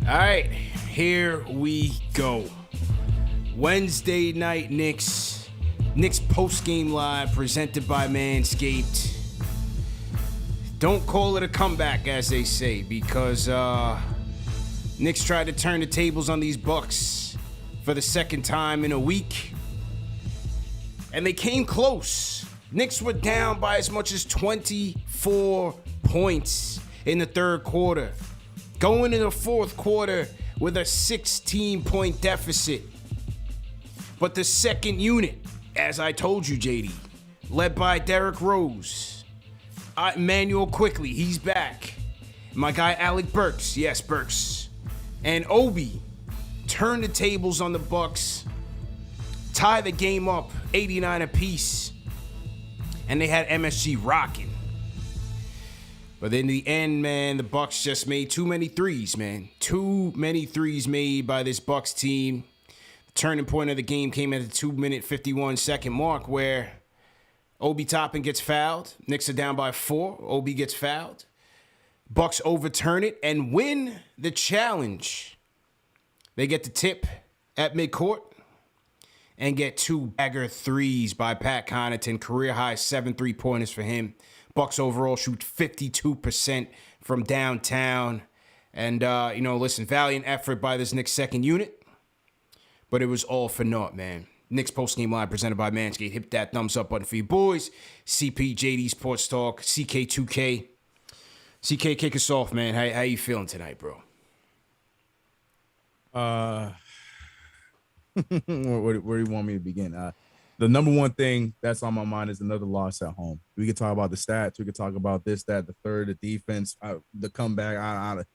All right, here we go. Wednesday night Knicks post-game live presented by Manscaped. Don't call it a comeback, as they say, because Knicks tried to turn the tables on these Bucks for the second time in a week. And they came close. Knicks were down by as much as 24 points in the third quarter, going into the fourth quarter with a 16-point deficit. But the second unit, as I told you, JD, led by Derrick Rose, Emmanuel Quickly, he's back. My guy Alec Burks, yes, Burks, and Obi turned the tables on the Bucks, tie the game up 89 apiece, and they had MSG rocking. But in the end, man, the Bucks just made too many threes, man. Too many threes made by this Bucks team. The turning point of the game came at the 2-minute, 51-second mark where Obi Toppin gets fouled. Knicks are down by 4. Obi gets fouled. Bucks overturn it and win the challenge. They get the tip at midcourt and get 2 bagger threes by Pat Connaughton. Career high 7 3-pointers for him. Bucks overall shoot 52% from downtown. And, listen, valiant effort by this Knicks second unit. But it was all for naught, man. Knicks postgame live presented by Manscaped. Hit that thumbs up button for you boys. CPJD Sports Talk, CK2K. CK, kick us off, man. How you feeling tonight, bro? Where do you want me to begin? The number one thing that's on my mind is another loss at home. We could talk about the stats. We could talk about this, that, the third, the defense, the comeback.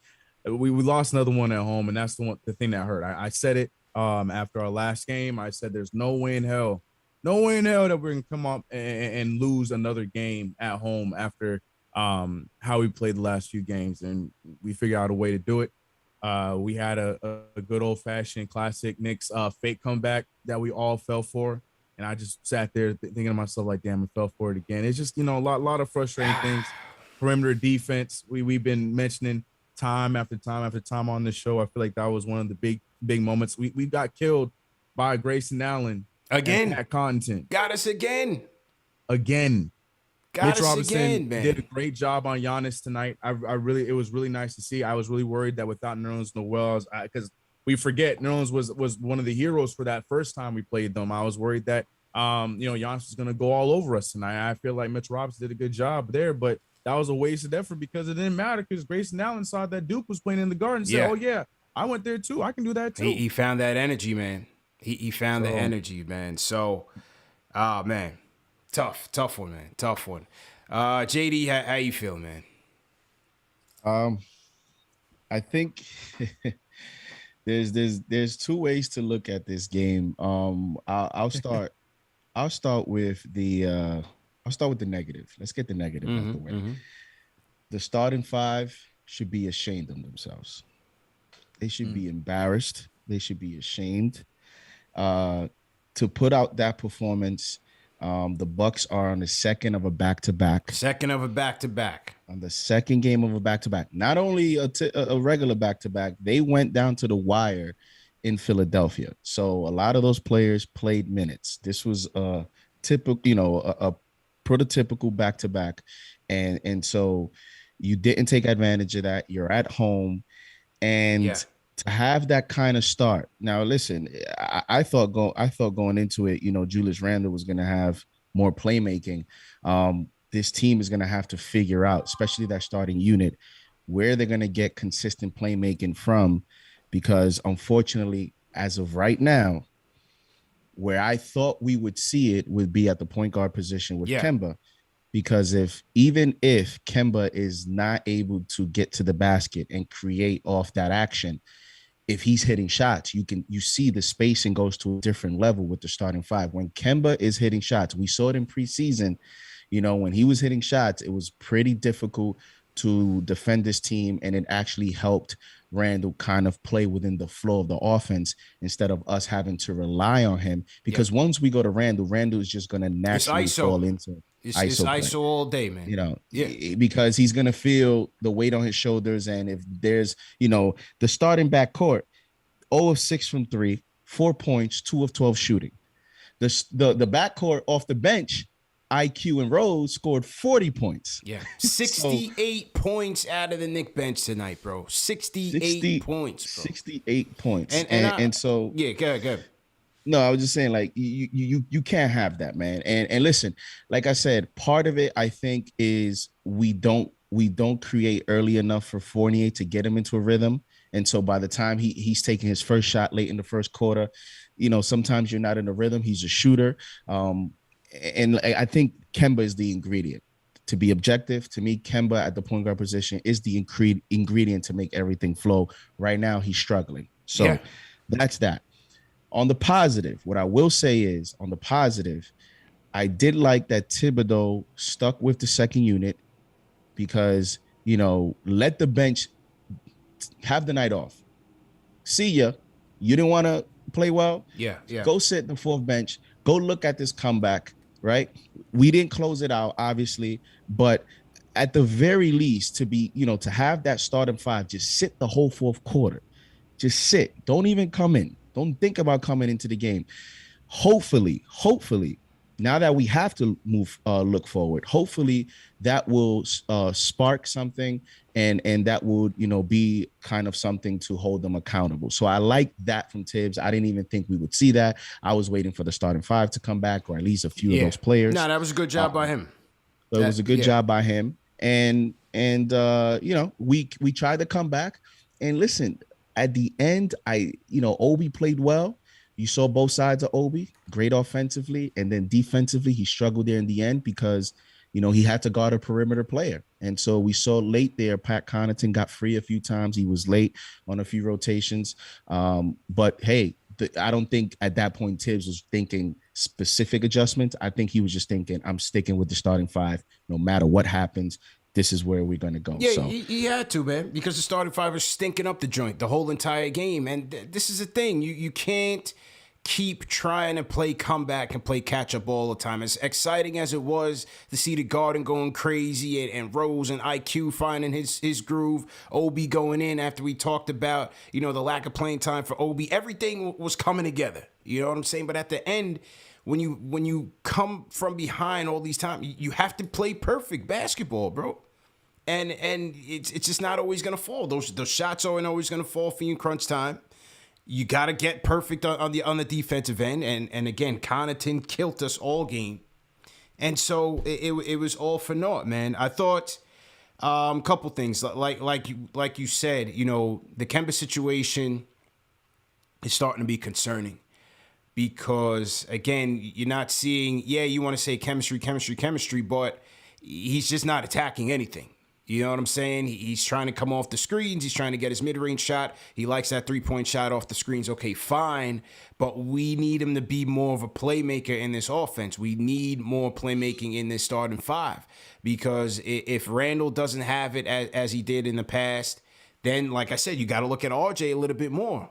We lost another one at home, and that's the thing that hurt. I said it after our last game. I said there's no way in hell that we're going to come up and lose another game at home after how we played the last few games, and we figured out a way to do it. We had a good old-fashioned classic Knicks fake comeback that we all fell for. And I just sat there thinking to myself, like, damn, I fell for it again. It's just, a lot of frustrating things. Perimeter defense, we've been mentioning time after time after time on this show. I feel like that was one of the big moments. We got killed by Grayson Allen. Again. At Connaughton. Got us again. Mitch Robinson did a great job on Giannis tonight. It was really nice to see. I was really worried that without Nerlens Noel, because we forget Nerlens was one of the heroes for that first time we played them. I was worried that Giannis was going to go all over us tonight. I feel like Mitch Robinson did a good job there, but that was a wasted effort because it didn't matter because Grayson Allen saw that Duke was playing in the Garden and said, "Oh yeah, I went there too. I can do that too." He found that energy, man. He found the energy, man. So, man, tough one, man. Tough one. JD, how you feel, man? I think there's 2 ways to look at this game. I'll start with the negative. Let's get the negative out the way. Mm-hmm. The starting 5 should be ashamed of themselves. They should be embarrassed. They should be ashamed to put out that performance. The Bucks are on the second of a back-to-back. On the second game of a back-to-back. Not only a regular back-to-back, they went down to the wire in Philadelphia. So a lot of those players played minutes. This was a typical, a prototypical back-to-back. And so you didn't take advantage of that. You're at home. And to have that kind of start. Now, listen, I thought going into it, Julius Randle was going to have more playmaking. This team is going to have to figure out, especially that starting unit, where they're going to get consistent playmaking from, because unfortunately, as of right now, where I thought we would see it would be at the point guard position with Kemba, because even if Kemba is not able to get to the basket and create off that action, if he's hitting shots, you see the spacing goes to a different level with the starting 5. When Kemba is hitting shots, we saw it in preseason. When he was hitting shots, it was pretty difficult to defend this team, and it actually helped Randle kind of play within the flow of the offense instead of us having to rely on him. Because once we go to Randle is just going to naturally fall into it. It's ISO play. ISO all day, man. You know, Yeah. because he's gonna feel the weight on his shoulders, and if there's, the starting back court, 0 of 6 from 3, 4 points, 2 of 12 shooting. The backcourt off the bench, IQ and Rose scored 40 points. Yeah. 68 points out of the Knicks bench tonight, bro. 68 points, bro. 68 points. And so yeah, go ahead. No, I was just saying, like, you can't have that, man. And listen, like I said, part of it I think is we don't create early enough for Fournier to get him into a rhythm. And so by the time he's taking his first shot late in the first quarter, sometimes you're not in a rhythm. He's a shooter. And I think Kemba is the ingredient. To be objective, to me, Kemba at the point guard position is the ingredient to make everything flow. Right now, he's struggling. So that's that. On the positive, what I will say is, on the positive, I did like that Thibodeau stuck with the second unit because, let the bench have the night off. See ya. You didn't want to play well? Yeah. Go sit in the fourth bench. Go look at this comeback, right? We didn't close it out, obviously, but at the very least, to be, to have that starting five, just sit the whole fourth quarter. Just sit. Don't even come in. Don't think about coming into the game. Hopefully, now that we have to look forward, hopefully that will spark something and that would, be kind of something to hold them accountable. So I like that from Thibs. I didn't even think we would see that. I was waiting for the starting five to come back, or at least a few of those players. No, that was a good job by him. It was a good job by him. And we tried to come back. And listen, at the end, Obi played well. You saw both sides of Obi, great offensively, and then defensively, he struggled there in the end because, he had to guard a perimeter player. And so we saw late there, Pat Connaughton got free a few times. He was late on a few rotations. But hey, I don't think at that point Thibs was thinking specific adjustments. I think he was just thinking, I'm sticking with the starting five no matter what happens. This is where we're going to go. Yeah, so he had to, man, because the starting five was stinking up the joint the whole entire game. And this is the thing. You can't keep trying to play comeback and play catch up all the time. As exciting as it was to see the Garden going crazy and Rose and IQ finding his groove, Obi going in after we talked about, the lack of playing time for Obi, everything was coming together. You know what I'm saying? But at the end, when you come from behind all these times, you have to play perfect basketball, bro. And it's just not always gonna fall. Those shots aren't always gonna fall for you in crunch time. You gotta get perfect on the defensive end. And again, Connaughton killed us all game. And so it was all for naught, man. I thought a couple things like you said, the Kemba situation is starting to be concerning. Because again, you're not seeing, you want to say chemistry, but he's just not attacking anything. You know what I'm saying? He's trying to come off the screens. He's trying to get his mid-range shot. He likes that three-point shot off the screens. Okay, fine. But we need him to be more of a playmaker in this offense. We need more playmaking in this starting five. Because if Randall doesn't have it as he did in the past, then, like I said, you got to look at RJ a little bit more.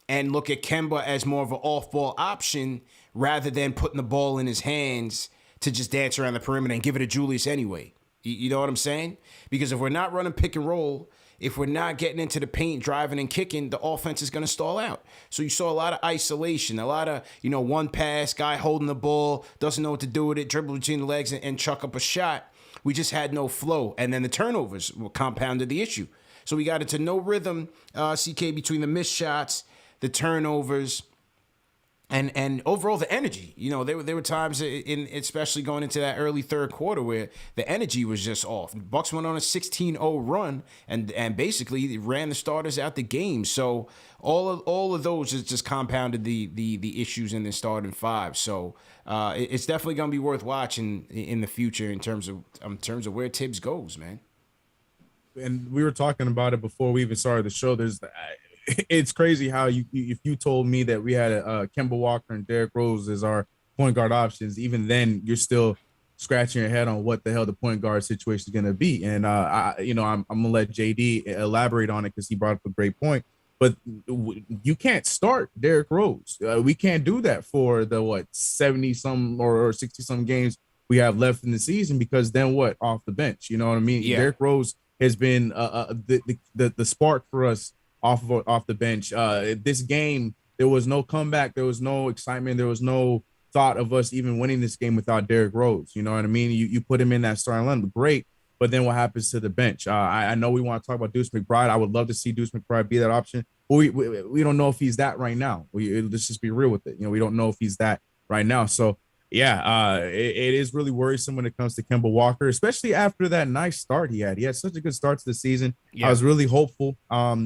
And look at Kemba as more of an off-ball option rather than putting the ball in his hands to just dance around the perimeter and give it to Julius anyway. You know what I'm saying? Because if we're not running pick and roll, if we're not getting into the paint, driving and kicking, the offense is going to stall out. So you saw a lot of isolation, a lot of, one pass, guy holding the ball, doesn't know what to do with it, dribble between the legs and chuck up a shot. We just had no flow. And then the turnovers compounded the issue. So we got into no rhythm, CK, between the missed shots, the turnovers, and overall the energy. There were times especially going into that early third quarter where the energy was just off. Bucks went on a 16-0 run and basically ran the starters out the game. So all of those just compounded the issues in the starting five. So it's definitely going to be worth watching in the future in terms of where Thibs goes, man. And we were talking about it before we even started the show. It's crazy how if you told me that we had Kemba Walker and Derrick Rose as our point guard options, even then you're still scratching your head on what the hell the point guard situation is going to be. And I'm gonna let JD elaborate on it because he brought up a great point. But you can't start Derrick Rose. We can't do that for the 70 some or 60 some games we have left in the season, because then what? Off the bench, you know what I mean? Yeah. Derrick Rose has been the spark for us off the bench. This game, there was no comeback, there was no excitement, there was no thought of us even winning this game without Derrick Rose. You know what I mean? You put him in that starting lineup, great. But then what happens to the bench? I know we want to talk about Deuce McBride. I would love to see Deuce McBride be that option. But we don't know if he's that right now. Let's just be real with it. You know, we don't know if he's that right now. So, yeah, it is really worrisome when it comes to Kemba Walker, especially after that nice start he had. He had such a good start to the season. Yeah. I was really hopeful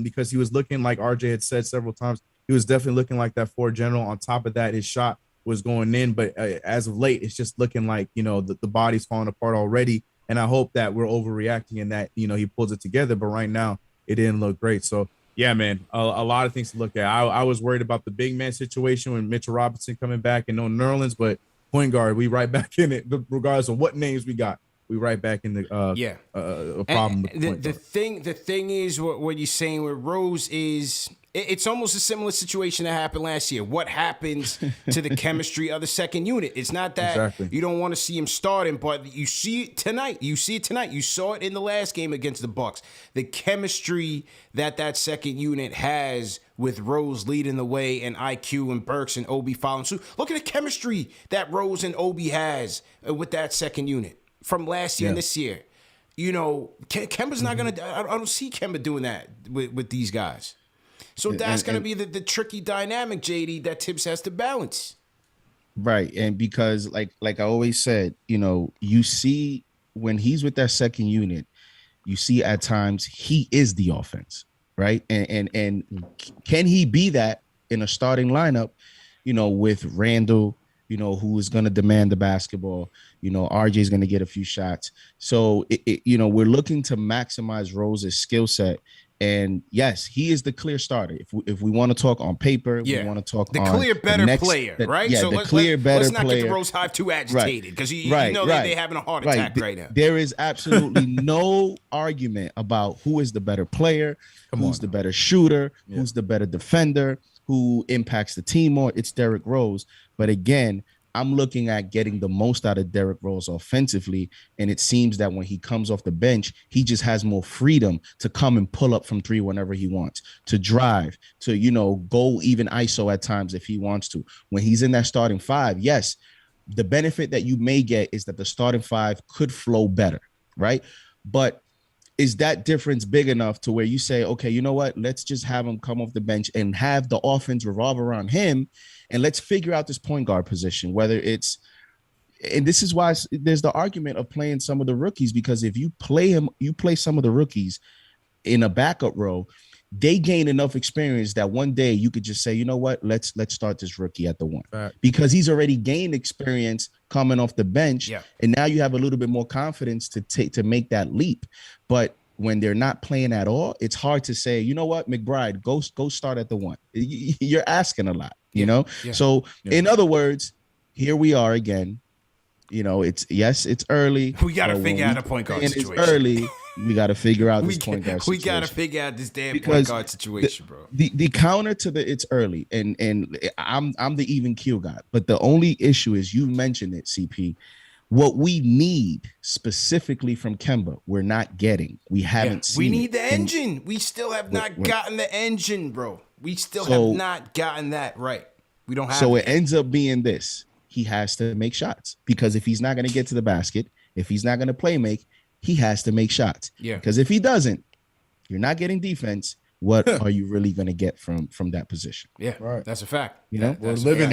because he was looking, like RJ had said several times, he was definitely looking like that floor general. On top of that, his shot was going in. But as of late, it's just looking like, you know, the body's falling apart already. And I hope that we're overreacting and that, you know, he pulls it together. But right now, it didn't look great. So, yeah, man, a lot of things to look at. I was worried about the big man situation when Mitchell Robinson coming back and no Nerlens, but point guard, we right back in it, regardless of what names we got. We right back in the a problem with the point the thing is what you're saying with Rose is it's almost a similar situation that happened last year. What happens to the chemistry of the second unit? It's not that you don't want to see him starting, but you see it tonight. You saw it in the last game against the Bucks. The chemistry that second unit has with Rose leading the way and IQ and Burks and Obi following suit. Look at the chemistry that Rose and Obi has with that second unit from last year and this year. You know, Kemba's not going to... I don't see Kemba doing that with these guys. So that's going to be the tricky dynamic, JD, that Thibs has to balance. Right. And because, like I always said, you know, you see when he's with that second unit, you see at times he is the offense, right? And can he be that in a starting lineup, you know, with Randall, you know, who is going to demand the basketball? You know, RJ is going to get a few shots. So, you know, we're looking to maximize Rose's skill set. And yes, he is the clear starter. If we want to talk on paper, we want to talk the on clear better player, right? Yeah, so the clear better player. Let's not get the Rose Hive too agitated because you know they're having a heart attack right now. There is absolutely no argument about who is the better player, who's the better shooter, who's the better defender, who impacts the team more. It's Derrick Rose. But again, I'm looking at getting the most out of Derrick Rose offensively, and it seems that when he comes off the bench, he just has more freedom to come and pull up from three whenever he wants, to drive, to, you know, go even ISO at times if he wants to. When he's in that starting five, yes, the benefit that you may get is that the starting five could flow better, right? But is that difference big enough to where you say, okay, you know what, let's just have him come off the bench and have the offense revolve around him, and let's figure out this point guard position, whether it's, and this is why there's the argument of playing some of the rookies, because if you play some of the rookies in a backup role, they gain enough experience that one day you could just say, you know what, let's start this rookie at the one, because he's already gained experience coming off the bench, and now you have a little bit more confidence to make that leap. But when they're not playing at all, it's hard to say, you know what, McBride, go start at the one. You're asking a lot, you know? So in other words, here we are again. You know, it's early. We got to figure out a point guard situation. It's early. We got to figure out this point guard situation. We got to figure out this damn point guard situation, bro. The counter to it's early, and I'm the even keel guy. But the only issue is, you mentioned it, CP. What we need specifically from Kemba, we're not getting. We haven't seen. We need the engine. We still have not gotten the engine, bro. We still have not gotten that right. We don't have. So it ends up being this. He has to make shots, because if he's not going to get to the basket, if he's not going to play make, he has to make shots. Yeah. Because if he doesn't, you're not getting defense. What are you really going to get from that position? Yeah, right. That's a fact. You know, we're living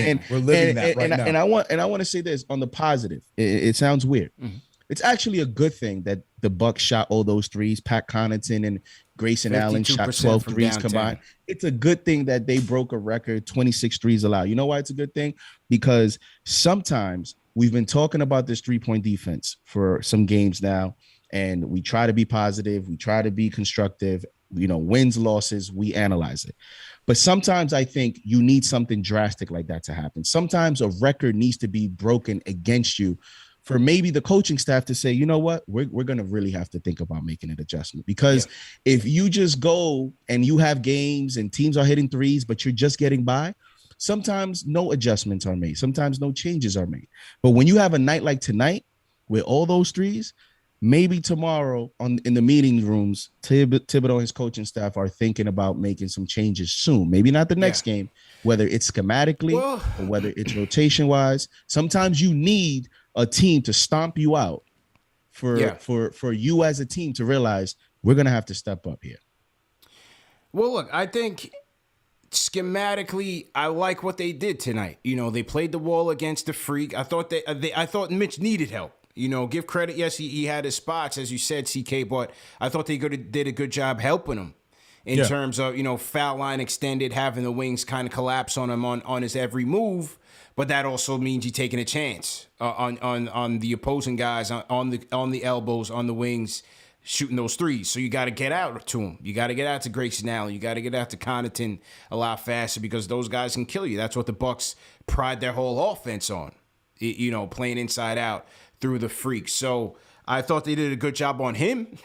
that right now. And I want to say this on the positive. It sounds weird. Mm-hmm. It's actually a good thing that the Bucks shot all those threes. Pat Connaughton and Grayson Allen shot 12 threes combined. It's a good thing that they broke a record, 26 threes allowed. You know why it's a good thing? Because sometimes we've been talking about this three-point defense for some games now, and we try to be positive. We try to be constructive. You know, wins, losses, we analyze it. But sometimes I think you need something drastic like that to happen. Sometimes a record needs to be broken against you for maybe the coaching staff to say, you know what, we're going to really have to think about making an adjustment. Because if you just go and you have games and teams are hitting threes, but you're just getting by, sometimes no adjustments are made. Sometimes no changes are made. But when you have a night like tonight, with all those threes, maybe tomorrow in the meeting rooms, Thibodeau and his coaching staff are thinking about making some changes soon. Maybe not the next game, whether it's schematically or whether it's rotation wise. Sometimes you need a team to stomp you out for you as a team to realize we're gonna have to step up here. Well, look, I think schematically, I like what they did tonight. You know, they played the wall against the Freak. I thought I thought Mitch needed help. You know, give credit. Yes, he had his spots, as you said, CK, but I thought they did a good job helping him in terms of, you know, foul line extended, having the wings kind of collapse on him on his every move. But that also means you're taking a chance on the opposing guys, on the elbows, on the wings, shooting those threes. So you got to get out to him. You got to get out to Grayson Allen. You got to get out to Connaughton a lot faster because those guys can kill you. That's what the Bucks pride their whole offense on, you know, playing inside out through the Freak. So I thought they did a good job on him,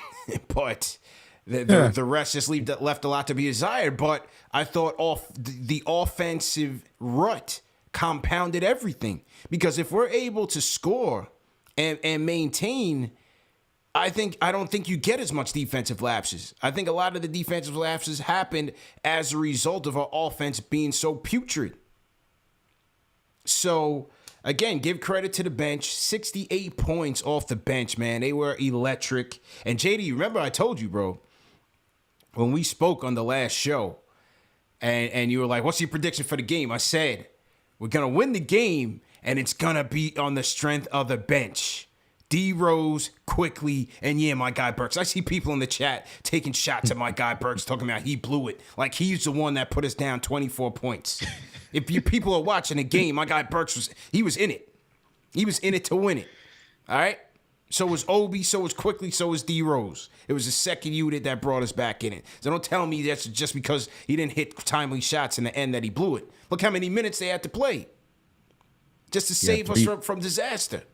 but the rest just left a lot to be desired. But I thought the offensive rut compounded everything, because if we're able to score and maintain, I don't think you get as much defensive lapses. I think a lot of the defensive lapses happened as a result of our offense being so putrid. So again, give credit to the bench. 68 points off the bench, man. They were electric. And JD, remember I told you, bro, when we spoke on the last show, and you were like, what's your prediction for the game? I said, we're going to win the game, and it's going to be on the strength of the bench. D Rose, quickly, and my guy Burks. I see people in the chat taking shots at my guy Burks, talking about he blew it. Like he's the one that put us down 24 points. If you people are watching the game, my guy Burks was in it. He was in it to win it. All right? So was Obi, so was Quickly, so was D Rose. It was the second unit that brought us back in it. So don't tell me that's just because he didn't hit timely shots in the end that he blew it. Look how many minutes they had to play just to save us from disaster.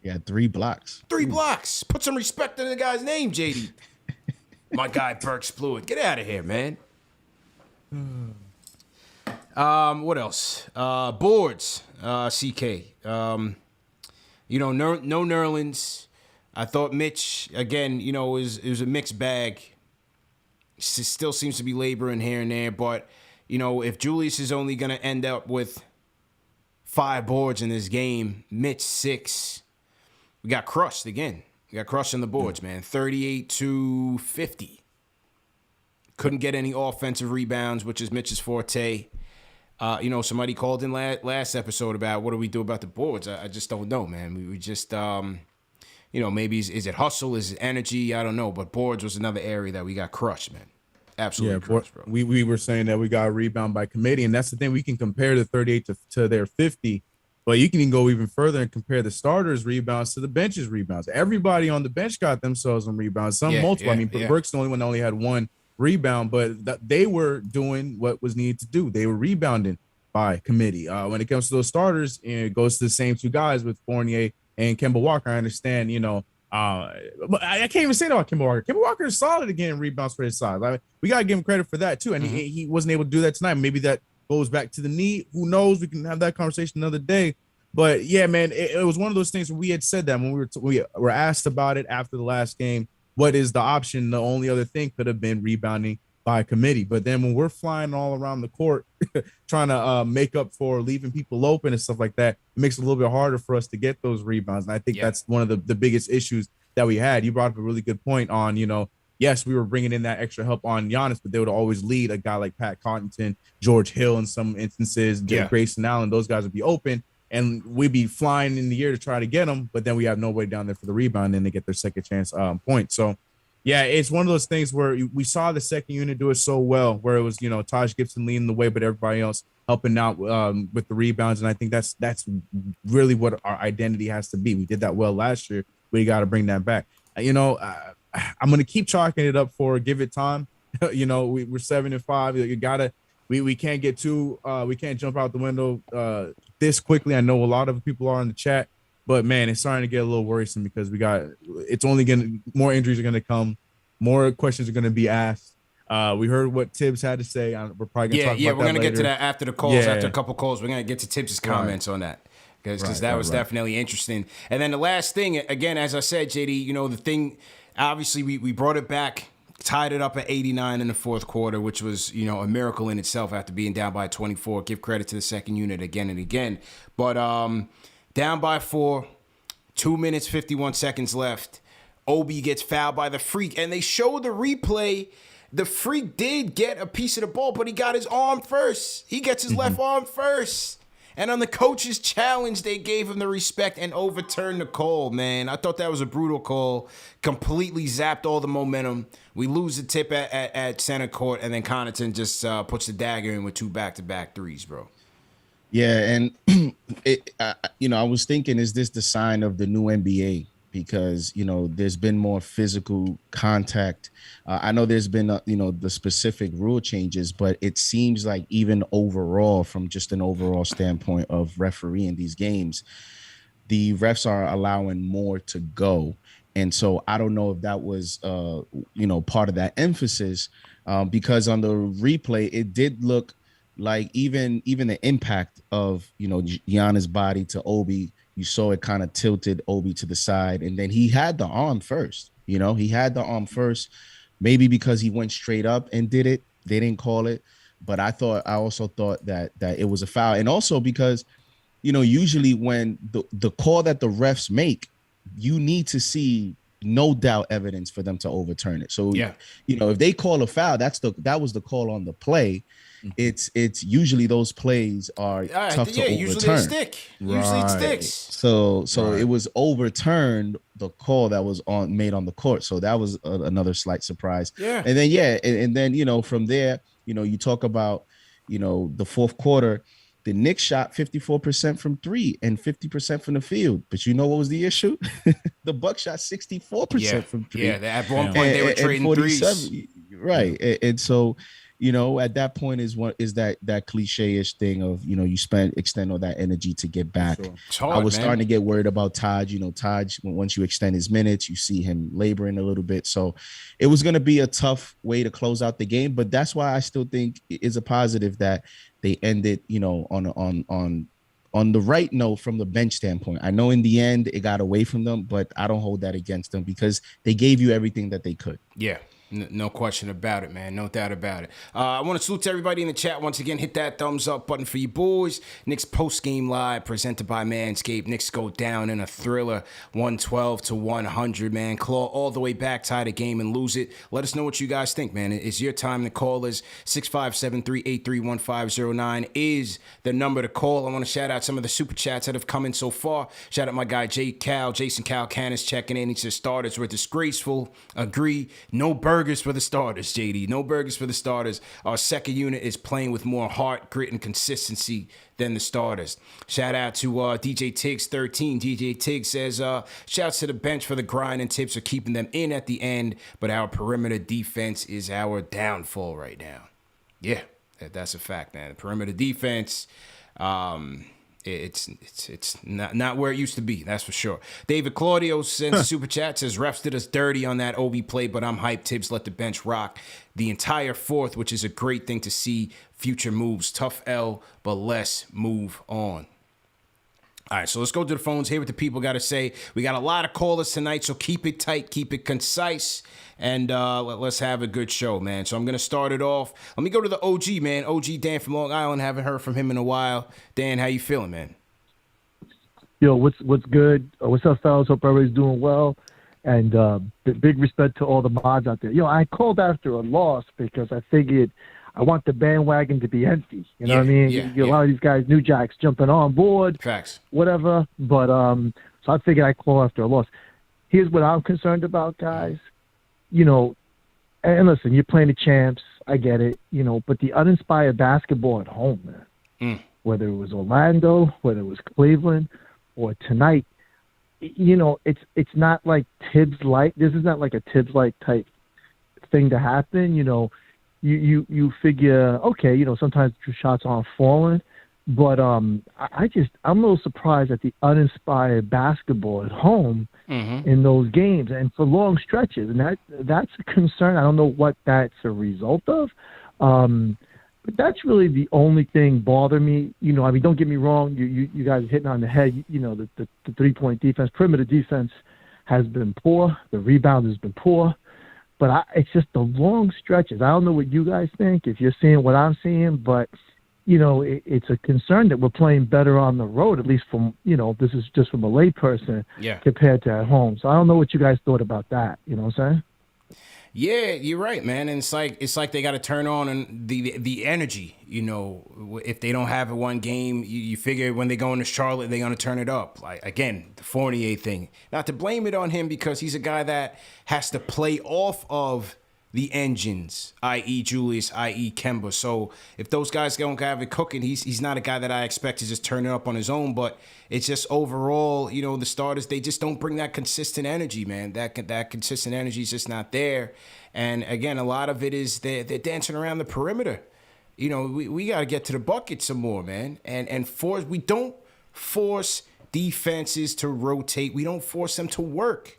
Yeah, 3 blocks. 3 blocks. Put some respect in the guy's name, JD. My guy Burks blew it. Get out of here, man. What else? Boards, CK. You know, no Nerlens. I thought Mitch, again, you know, it was a mixed bag. Still seems to be laboring here and there, but, you know, if Julius is only going to end up with 5 boards in this game, Mitch 6. We got crushed again. We got crushed on the boards, man. 38-50. Couldn't get any offensive rebounds, which is Mitch's forte. You know, somebody called in last episode about what do we do about the boards. I just don't know, man. We just, you know, maybe is it hustle? Is it energy? I don't know. But boards was another area that we got crushed, man. Absolutely crushed, bro. We were saying that we got a rebound by committee, and that's the thing. We can compare the 38 to their 50. But you can go even further and compare the starters' rebounds to the bench's rebounds. Everybody on the bench got themselves some rebounds, some multiple. I mean, Burks the only one that only had 1 rebound, but they were doing what was needed to do. They were rebounding by committee. When it comes to those starters, it goes to the same 2 guys with Fournier and Kemba Walker. I understand, you know, but I can't even say that about Kemba Walker. Kemba Walker is solid again rebounds for his size. I mean, we got to give him credit for that, too. And he wasn't able to do that tonight. Maybe that goes back to the knee. Who knows? We can have that conversation another day. But yeah, man, it was one of those things where we had said that when we were asked about it after the last game. What is the option? The only other thing could have been rebounding by committee. But then when we're flying all around the court, trying to make up for leaving people open and stuff like that, it makes it a little bit harder for us to get those rebounds. And I think that's one of the biggest issues that we had. You brought up a really good point on, you know, yes, we were bringing in that extra help on Giannis, but they would always lead a guy like Pat Connaughton, George Hill in some instances, Grayson Allen. Those guys would be open. And we'd be flying in the air to try to get them, but then we have nobody down there for the rebound, and they get their second chance point. So, yeah, it's one of those things where we saw the second unit do it so well, where it was, you know, Taj Gibson leading the way, but everybody else helping out with the rebounds. And I think that's really what our identity has to be. We did that well last year. We got to bring that back. You know, I'm going to keep chalking it up for give it time. You know, we're 7-5. You got to. We can't get too we can't jump out the window this quickly. I know a lot of people are in the chat, but man, it's starting to get a little worrisome because it's only going to, more injuries are going to come, more questions are going to be asked. We heard what Thibs had to say. We're probably going to talk about that. We're going to get to that after the calls, after a couple calls. We're going to get to Thibs' comments on that. because that was definitely interesting. And then the last thing, again, as I said, JD, you know, the thing, obviously we brought it back, tied it up at 89 in the fourth quarter, which was, you know, a miracle in itself after being down by 24. Give credit to the second unit again and again. But down by 4, 2 minutes, 51 seconds left. Obi gets fouled by the Freak, and they show the replay. The Freak did get a piece of the ball, but he got his arm first. He gets his left arm first. And on the coach's challenge, they gave him the respect and overturned the call, man. I thought that was a brutal call. Completely zapped all the momentum. We lose the tip at center court, and then Connaughton just puts the dagger in with 2 back-to-back threes, bro. Yeah, and I was thinking, is this the sign of the new NBA? Because, you know, there's been more physical contact. I know there's been, the specific rule changes, but it seems like even overall, from just an overall standpoint of refereeing these games, the refs are allowing more to go. And so I don't know if that was, part of that emphasis, because on the replay, it did look like even the impact of, Giannis' body to Obi. You saw it kind of tilted Obi to the side, and then he had the arm first. He had the arm first, maybe because he went straight up and did it. They didn't call it, but I also thought that it was a foul, and also because, usually when the call that the refs make, you need to see no doubt evidence for them to overturn it. So if they call a foul, that was the call on the play. It's usually those plays are tough to overturn. Usually they stick. Usually it sticks. So it was overturned, the call that was made on the court. So that was another slight surprise. Yeah. And then from there, you talk about the fourth quarter, the Knicks shot 54% from 3 and 50% from the field. But you know what was the issue? The Bucks shot 64% from 3. Yeah, at one point they were trading threes. Right. And so at that point is that cliche-ish thing of, you extend all that energy to get back. Sure. I was starting to get worried about Taj. Taj, once you extend his minutes, you see him laboring a little bit. So it was going to be a tough way to close out the game. But that's why I still think it's a positive that they ended, on the right note from the bench standpoint. I know in the end it got away from them, but I don't hold that against them because they gave you everything that they could. Yeah. No question about it, man. No doubt about it. I want to salute to everybody in the chat. Once again, hit that thumbs up button for you boys. Knicks post-game live presented by Manscaped. Knicks go down in a thriller, 112-100, man. Claw all the way back, tie the game, and lose it. Let us know what you guys think, man. It's your time to call us. 657-383-1509 is the number to call. I want to shout out some of the super chats that have come in so far. Shout out my guy, Jason Calcanis, checking in. He says starters were disgraceful. Agree. No burgers for the starters, JD. No burgers for the starters. Our second unit is playing with more heart, grit, and consistency than the starters. Shout out to DJ Tiggs 13. DJ Tiggs says, shouts to the bench for the grind and tips for keeping them in at the end, but our perimeter defense is our downfall right now. Yeah, that's a fact, man. The perimeter defense, it's not where it used to be, that's for sure. David Claudio sends a super chat, says refs did us dirty on that Obi play, but I'm hyped. Thibs let the bench rock the entire fourth, which is a great thing to see. Future moves, tough L, but let's move on. All right, so let's go to the phones, hear what the people got to say. We got a lot of callers tonight, so keep it tight, keep it concise, and let's have a good show, man. So I'm going to start it off. Let me go to the OG, man. OG Dan from Long Island. Haven't heard from him in a while. Dan, how you feeling, man? Yo, what's good? What's up, fellas? Hope everybody's doing well. And big respect to all the mods out there. Yo, I called after a loss because I figured I want the bandwagon to be empty. You know what I mean? A lot of these guys, New Jacks, jumping on board. Facts. Whatever. But so I figured I'd call after a loss. Here's what I'm concerned about, guys. And listen, you're playing the champs. I get it. But the uninspired basketball at home, man. Whether it was Orlando, whether it was Cleveland, or tonight, it's not like Thibs like. This is not like a Thibs like type thing to happen. You figure, okay, sometimes shots aren't falling, but I'm a little surprised at the uninspired basketball at home in those games and for long stretches, and that's a concern. I don't know what that's a result of, But that's really the only thing bothering me. You know, I mean, don't get me wrong. You guys are hitting on the head. You know, the 3-point defense, perimeter defense has been poor. The rebound has been poor. But it's just the long stretches. I don't know what you guys think, if you're seeing what I'm seeing, but, you know, it's a concern that we're playing better on the road, at least from, you know, this is just from a layperson compared to at home. So I don't know what you guys thought about that. You know what I'm saying? Yeah, you're right, man. And it's like they got to turn on the energy. You know, if they don't have it one game, you figure when they go into Charlotte, they're gonna turn it up. Like again, the Fournier thing. Not to blame it on him because he's a guy that has to play off of the engines, i.e. Julius, i.e. Kemba. So if those guys don't have it cooking, he's not a guy that I expect to just turn it up on his own. But it's just overall, you know, the starters, they just don't bring that consistent energy, man. That consistent energy is just not there. And again, a lot of it is they're dancing around the perimeter. You know, we got to get to the bucket some more, man. And we don't force defenses to rotate. We don't force them to work.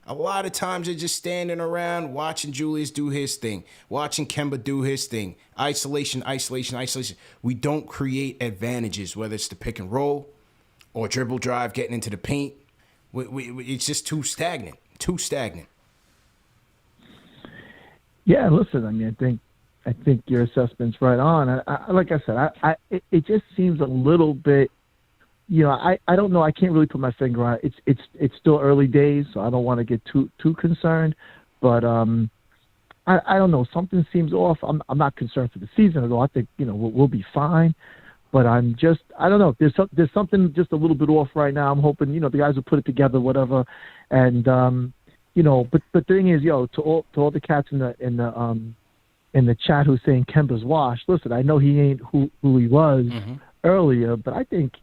A lot of times they're just standing around watching Julius do his thing, watching Kemba do his thing. Isolation, isolation, isolation. We don't create advantages, whether it's the pick and roll or dribble drive, getting into the paint. It's just too stagnant, Yeah, listen, I mean, I think your assessment's right on. Like I said, it just seems a little bit, you know, I don't know. I can't really put my finger on it. It's still early days, so I don't want to get too concerned. But I don't know. Something seems off. I'm not concerned for the season at all. I think, you know, we'll be fine. But I don't know. There's something just a little bit off right now. I'm hoping, you know, the guys will put it together, whatever. And you know, but the thing is, to all the cats in the chat who's saying Kemba's washed. Listen, I know he ain't who he was earlier, but I think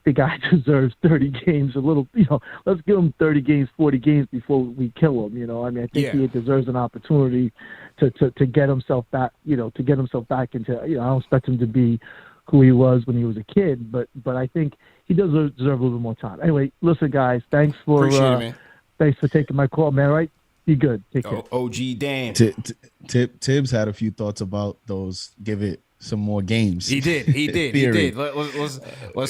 the guy deserves 30 games. A little, you know, let's give him 30 games, 40 games before we kill him. You know, I mean, I think he deserves an opportunity to get himself back. You know, to get himself back into. You know, I don't expect him to be who he was when he was a kid, but I think he does deserve a little bit more time. Anyway, listen, guys, thanks for appreciate it, man. Thanks for taking my call, man. Right, be good. Take care. OG Dan. Tibbs had a few thoughts about those. Give it some more games. He did. Let's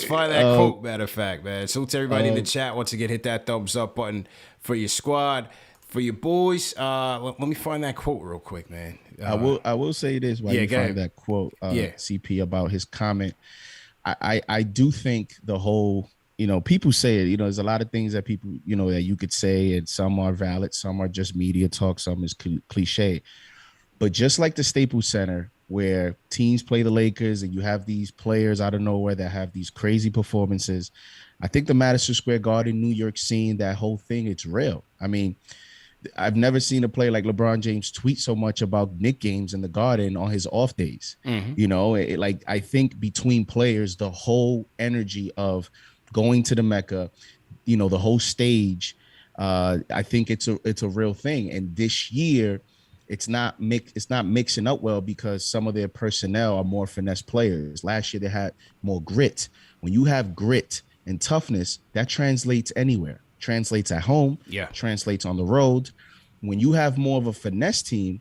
find that quote, matter of fact, man. Salute to everybody in the chat. Once again, hit that thumbs up button for your squad, for your boys. Let me find that quote real quick, man. I will say this while you find that quote, CP, about his comment. I do think the whole, you know, people say it, you know, there's a lot of things that people, you know, that you could say, and some are valid, some are just media talk, some is cliche. But just like the Staples Center, where teams play the Lakers and you have these players out of nowhere that have these crazy performances, I think the Madison Square Garden, New York scene, that whole thing, it's real. I mean, I've never seen a player like LeBron James tweet so much about Knicks games in the Garden on his off days. You know, like I think between players, the whole energy of going to the Mecca, you know, the whole stage, I think it's a real thing. And this year, it's not mixing up well because some of their personnel are more finesse players. Last year they had more grit. When you have grit and toughness, that translates anywhere. Translates at home, translates on the road. When you have more of a finesse team,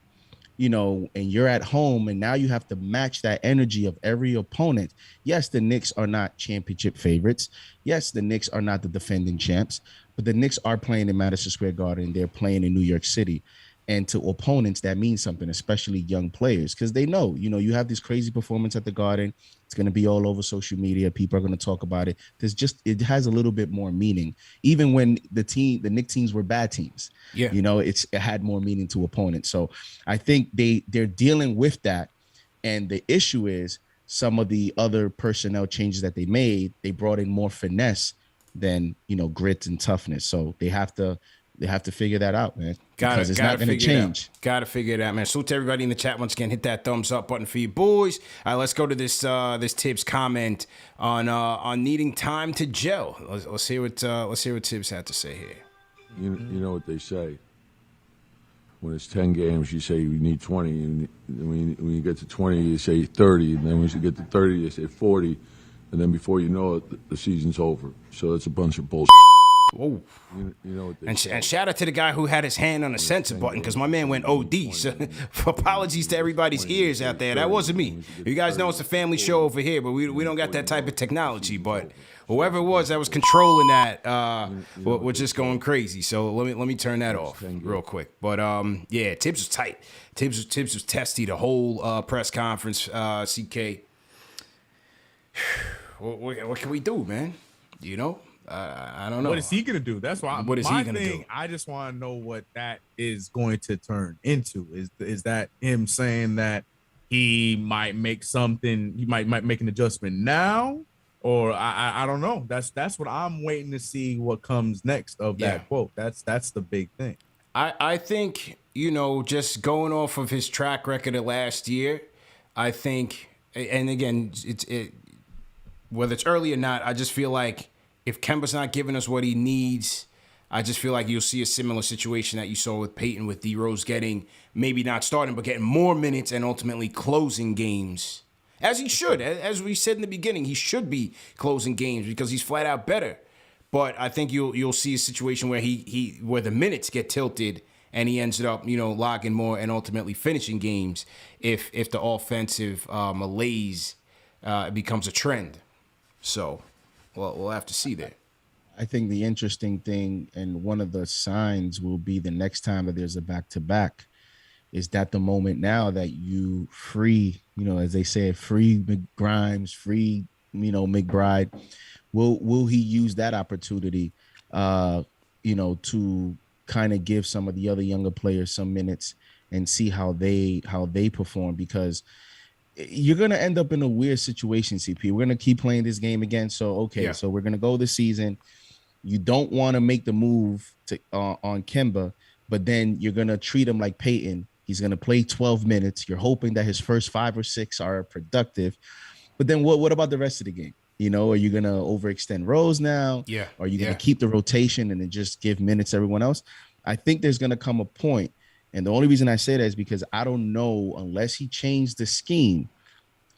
you know, and you're at home and now you have to match that energy of every opponent. Yes, the Knicks are not championship favorites. Yes, the Knicks are not the defending champs, but the Knicks are playing in Madison Square Garden. They're playing in New York City. And to opponents, that means something, especially young players, because they know, you know, you have this crazy performance at the Garden. It's going to be all over social media. People are going to talk about it. It has a little bit more meaning. Even when the Knicks teams were bad teams, you know, it had more meaning to opponents. So I think they're dealing with that. And the issue is some of the other personnel changes that they made, they brought in more finesse than, you know, grit and toughness. So they have to figure that out, man. Because it's not going to change. Got to figure it out, man. Salute to everybody in the chat. Once again, hit that thumbs up button for you boys. All right, let's go to this Thibs comment on needing time to gel. Let's hear what Thibs had to say here. You know what they say. When it's 10 games, you say you need 20. And when you get to 20, you say 30. And then when you get to 30, you say 40. And then before you know it, the season's over. So that's a bunch of bullshit. Oh. You know what they And, say. and shout out to the guy who had his hand on the censor button because my man went OD. So apologies to everybody's ears out there. That wasn't me. You guys know it's a family show over here, but we don't got that type of technology. But whoever it was that was controlling that was just going crazy. So let me turn that off real quick. But yeah, Thibs was tight. Thibs was testy the whole press conference. CK. What can we do, man? You know, I don't know. What is he gonna do? That's why. What is he gonna do? I just want to know what that is going to turn into. Is that him saying that he might make something? He might make an adjustment now, or I don't know. That's what I'm waiting to see what comes next of that quote. That's the big thing. I think, you know, just going off of his track record of last year, I think, and again, whether it's early or not, I just feel like if Kemba's not giving us what he needs, I just feel like you'll see a similar situation that you saw with Peyton, with D Rose getting, maybe not starting, but getting more minutes and ultimately closing games. As he should. As we said in the beginning, he should be closing games because he's flat out better. But I think you'll see a situation where where the minutes get tilted and he ends up, you know, logging more and ultimately finishing games if the offensive malaise becomes a trend. So, well, we'll have to see that. I think the interesting thing, and one of the signs will be the next time that there's a back-to-back, is that the moment now that you free, you know, as they say, free Grimes, free, you know, McBride, will he use that opportunity, you know, to kind of give some of the other younger players some minutes and see how they perform? Because you're going to end up in a weird situation, CP. We're going to keep playing this game again. So, okay, so we're going to go this season. You don't want to make the move to on Kemba, but then you're going to treat him like Peyton. He's going to play 12 minutes. You're hoping that his first 5 or 6 are productive. But then what about the rest of the game? You know, are you going to overextend Rose now? Yeah. Or are you going to keep the rotation and then just give minutes to everyone else? I think there's going to come a point. And the only reason I say that is because I don't know, unless he changed the scheme,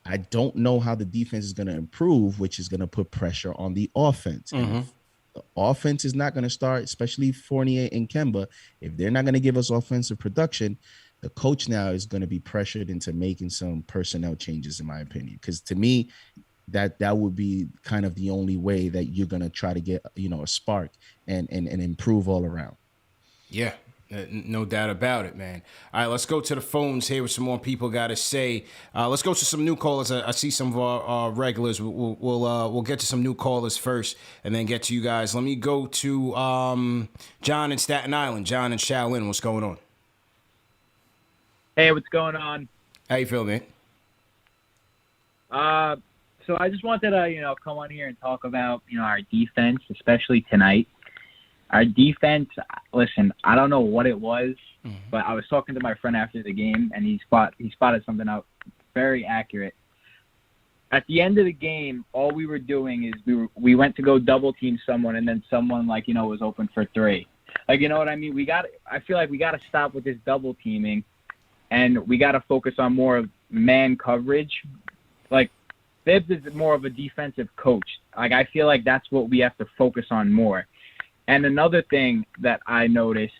I don't know how the defense is going to improve, which is going to put pressure on the offense. Mm-hmm. And if the offense is not going to start, especially Fournier and Kemba, if they're not going to give us offensive production, the coach now is going to be pressured into making some personnel changes, in my opinion. Because to me, that would be kind of the only way that you're going to try to get, you know, a spark and improve all around. Yeah. No doubt about it, man. All right, let's go to the phones here with some more people got to say. Let's go to some new callers. I see some of our regulars. We'll get to some new callers first and then get to you guys. Let me go to John in Staten Island. John in Shaolin. What's going on? Hey, what's going on? How you feel, man? So I just wanted to, come on here and talk about, our defense, especially tonight. Our defense, listen, I don't know what it was, but I was talking to my friend after the game, and he spotted something out very accurate. At the end of the game, all we were doing is we went to go double team someone, and then someone was open for 3. You know what I mean? I feel like we got to stop with this double teaming, and we got to focus on more man coverage. Thibs is more of a defensive coach. I feel like that's what we have to focus on more. And another thing that I noticed,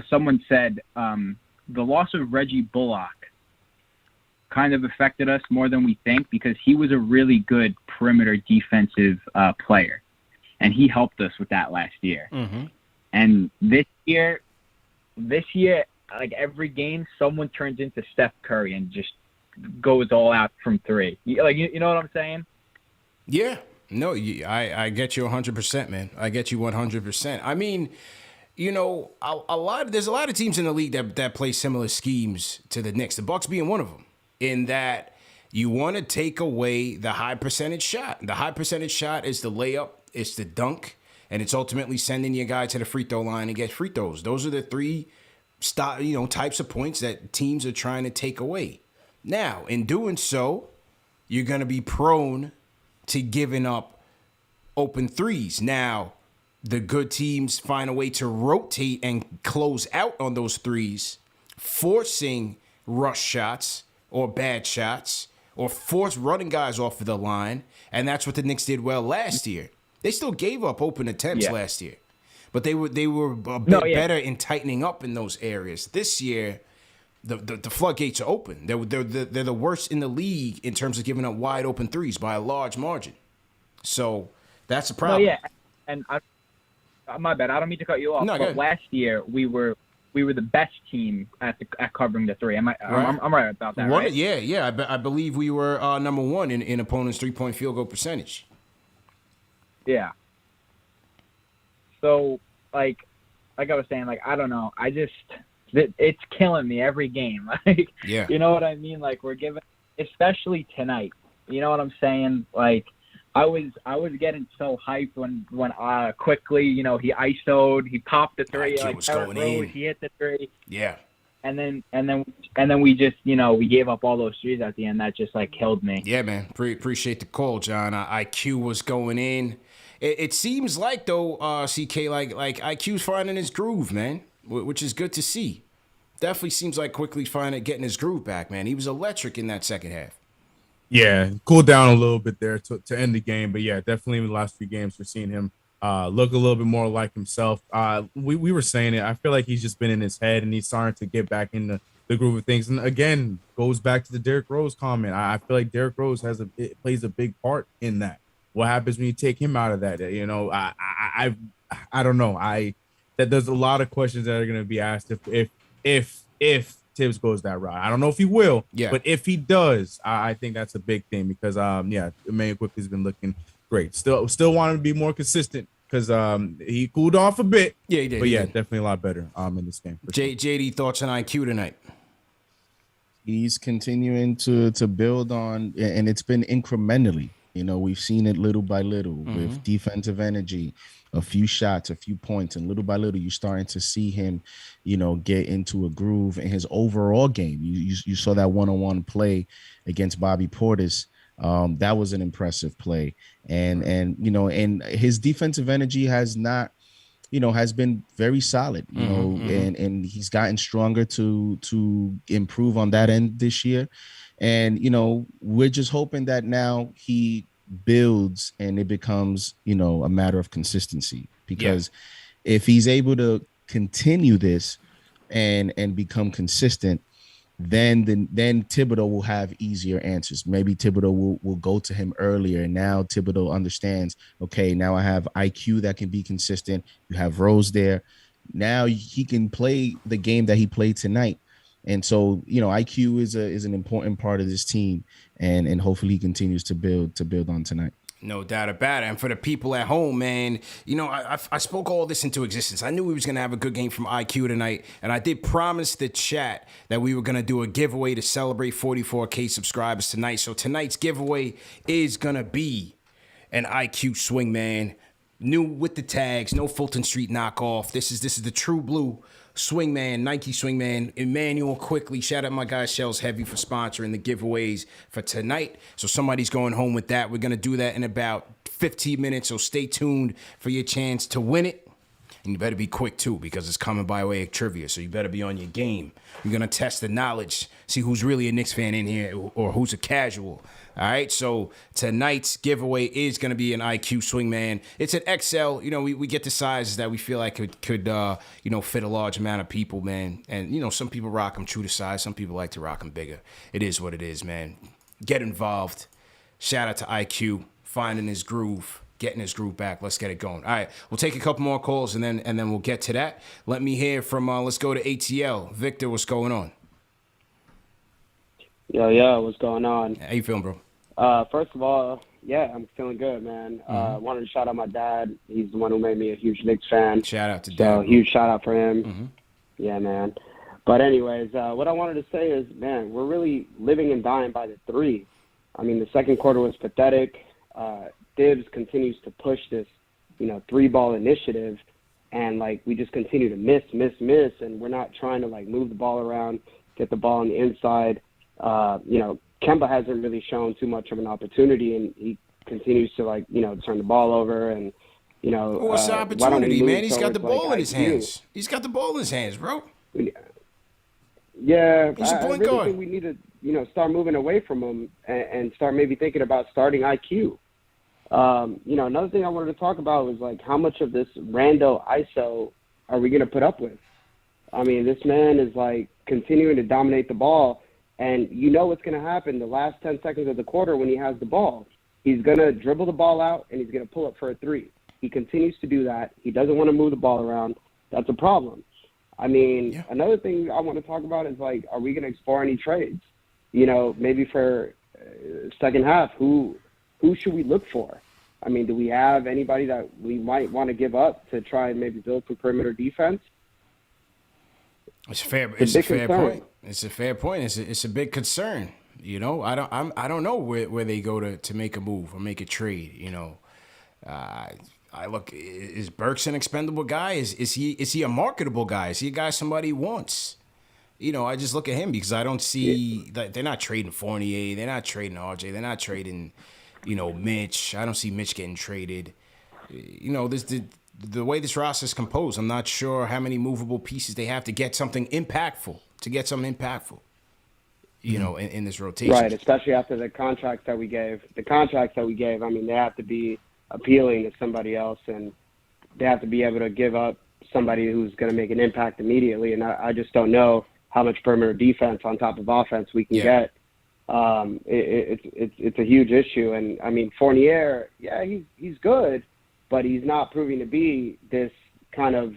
someone said the loss of Reggie Bullock kind of affected us more than we think because he was a really good perimeter defensive player, and he helped us with that last year. Mm-hmm. And this year, every game, someone turns into Steph Curry and just goes all out from 3. You know what I'm saying? Yeah. No, I get you 100%, man. I get you 100%. I mean, there's a lot of teams in the league that play similar schemes to the Knicks. The Bucks being one of them, in that you want to take away the high percentage shot. The high percentage shot is the layup, it's the dunk, and it's ultimately sending your guy to the free throw line and get free throws. Those are the 3 types of points that teams are trying to take away. Now, in doing so, you're going to be prone to giving up open threes. Now, the good teams find a way to rotate and close out on those threes, forcing rush shots or bad shots, or force running guys off of the line, and that's what the Knicks did well last year. They still gave up open attempts last year. but they were a bit better in tightening up in those areas. This year, the floodgates are open. They're the worst in the league in terms of giving up wide open threes by a large margin. So that's a problem. No, yeah, and my bad. I don't mean to cut you off. No, but last year we were the best team at covering the three. I'm right about that, right? Yeah. I believe we were number one in opponents' 3-point field goal percentage. Yeah. So like I was saying, like I don't know. It's killing me every game. Like, yeah. You know what I mean? Like we're giving, especially tonight. You know what I'm saying? Like I was getting so hyped when quickly, he ISO'd, he popped the three, like was going in. He hit the three. Yeah. And then we just, we gave up all those threes at the end. That just like killed me. Yeah, man. Appreciate the call, John. IQ was going in. It seems like though, CK, like IQ's finding his groove, man, which is good to see. Definitely seems like quickly getting his groove back, man. He was electric in that second half. Yeah, cooled down a little bit there to end the game. But, yeah, definitely in the last few games we're seeing him look a little bit more like himself. We were saying it. I feel like he's just been in his head, and he's starting to get back in the groove of things. And, again, goes back to the Derrick Rose comment. I feel like Derrick Rose plays a big part in that. What happens when you take him out of that? I don't know. That there's a lot of questions that are going to be asked if Thibs goes that route. I don't know if he will, but if he does, I think that's a big thing because Emmanuel Quickly's been looking great. Still wanting to be more consistent because he cooled off a bit. Yeah, he did. But definitely a lot better in this game. JD, thoughts on IQ tonight? He's continuing to build on, and it's been incrementally. We've seen it little by little with defensive energy, a few shots, a few points, and little by little, you're starting to see him, get into a groove in his overall game. You saw that one-on-one play against Bobby Portis. That was an impressive play, and his defensive energy has not, has been very solid, and he's gotten stronger to improve on that end this year. And, we're just hoping that now he builds and it becomes, a matter of consistency, because if he's able to continue this and become consistent, then Thibodeau will have easier answers. Maybe Thibodeau will go to him earlier. And now Thibodeau understands, okay, now I have IQ that can be consistent. You have Rose there. Now he can play the game that he played tonight. And so, IQ is an important part of this team, and hopefully he continues to build on tonight. No doubt about it. And for the people at home, man, I spoke all this into existence. I knew we was going to have a good game from IQ tonight, and I did promise the chat that we were going to do a giveaway to celebrate 44K subscribers tonight. So tonight's giveaway is going to be an IQ swingman, new with the tags, no Fulton Street knockoff. This is the true blue swingman, Nike swingman, Emmanuel Quickly. Shout out my guy Shells Heavy for sponsoring the giveaways for tonight. So somebody's going home with that. We're going to do that in about 15 minutes, so stay tuned for your chance to win it. And you better be quick, too, because it's coming by way of trivia, so you better be on your game. We're going to test the knowledge, see who's really a Knicks fan in here or who's a casual. All right, so tonight's giveaway is going to be an IQ swingman. It's an XL. We get the sizes that we feel like could fit a large amount of people, man. And, some people rock them true to size. Some people like to rock them bigger. It is what it is, man. Get involved. Shout out to IQ, finding his groove, getting his groove back. Let's get it going. All right, we'll take a couple more calls, and then we'll get to that. Let me hear from, let's go to ATL. Victor, what's going on? Yo, what's going on? How you feeling, bro? First of all, I'm feeling good, man. Wanted to shout out my dad. He's the one who made me a huge Knicks fan. Shout out to Dad. So huge shout out for him. Yeah, man. But anyways, what I wanted to say is, man, we're really living and dying by the three. I mean, the second quarter was pathetic. Thibs continues to push this, three-ball initiative, and we just continue to miss, and we're not trying to move the ball around, get the ball on the inside. Kemba hasn't really shown too much of an opportunity, and he continues to turn the ball over. And what's the opportunity, man? He's got the ball in his hands. He's got the ball in his hands, bro. Yeah, he's a point I really guard. think we need to start moving away from him and start maybe thinking about starting IQ. Another thing I wanted to talk about was like how much of this rando ISO are we going to put up with? I mean, this man is like continuing to dominate the ball, and you know what's going to happen the last 10 seconds of the quarter when he has the ball. He's going to dribble the ball out, and he's going to pull up for a three. He continues to do that. He doesn't want to move the ball around. That's a problem. I mean, Another thing I want to talk about is, like, are we going to explore any trades? Maybe for second half, who should we look for? I mean, do we have anybody that we might want to give up to try and maybe build some perimeter defense? It's fair. It's a fair point. It's a fair point. It's a big concern. I don't know where they go to make a move or make a trade. I look. Is Burks an expendable guy? Is he a marketable guy? Is he a guy somebody wants? I just look at him because I don't see that they're not trading Fournier. They're not trading RJ. They're not trading, Mitch. I don't see Mitch getting traded. The way this roster is composed, I'm not sure how many movable pieces they have to get something impactful. In this rotation. Right, especially after the contracts that we gave. I mean, they have to be appealing to somebody else, and they have to be able to give up somebody who's going to make an impact immediately. And I just don't know how much perimeter defense on top of offense we can get. It's a huge issue. And, I mean, Fournier, he's good, but he's not proving to be this kind of,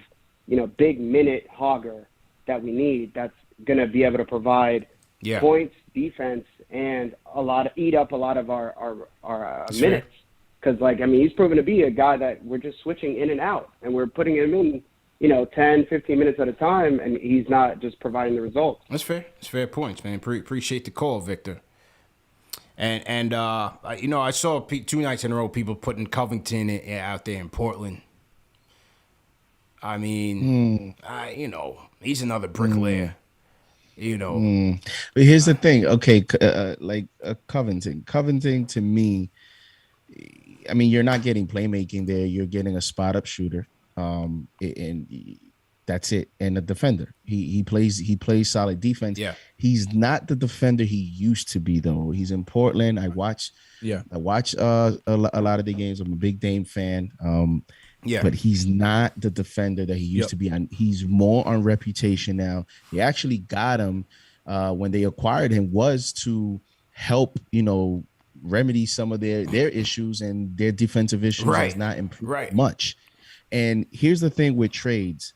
big minute hogger that we need that's going to be able to provide points, defense, and eat up a lot of our minutes. Because, he's proven to be a guy that we're just switching in and out, and we're putting him in, 10, 15 minutes at a time, and he's not just providing the results. That's fair. It's fair points, man. Appreciate the call, Victor. And I saw 2 nights in a row people putting Covington out there in Portland. I mean, he's another bricklayer. But here's the thing. Okay, Covington to me, I mean, you're not getting playmaking there. You're getting a spot up shooter, and that's it. And a defender. He plays solid defense. Yeah. He's not the defender he used to be, though. He's in Portland. I watch a lot of the games. I'm a big Dame fan. But he's not the defender that he used to be. And he's more on reputation now. They actually got him when they acquired him was to help, remedy some of their issues, and their defensive issues has not improved much. And here's the thing with trades.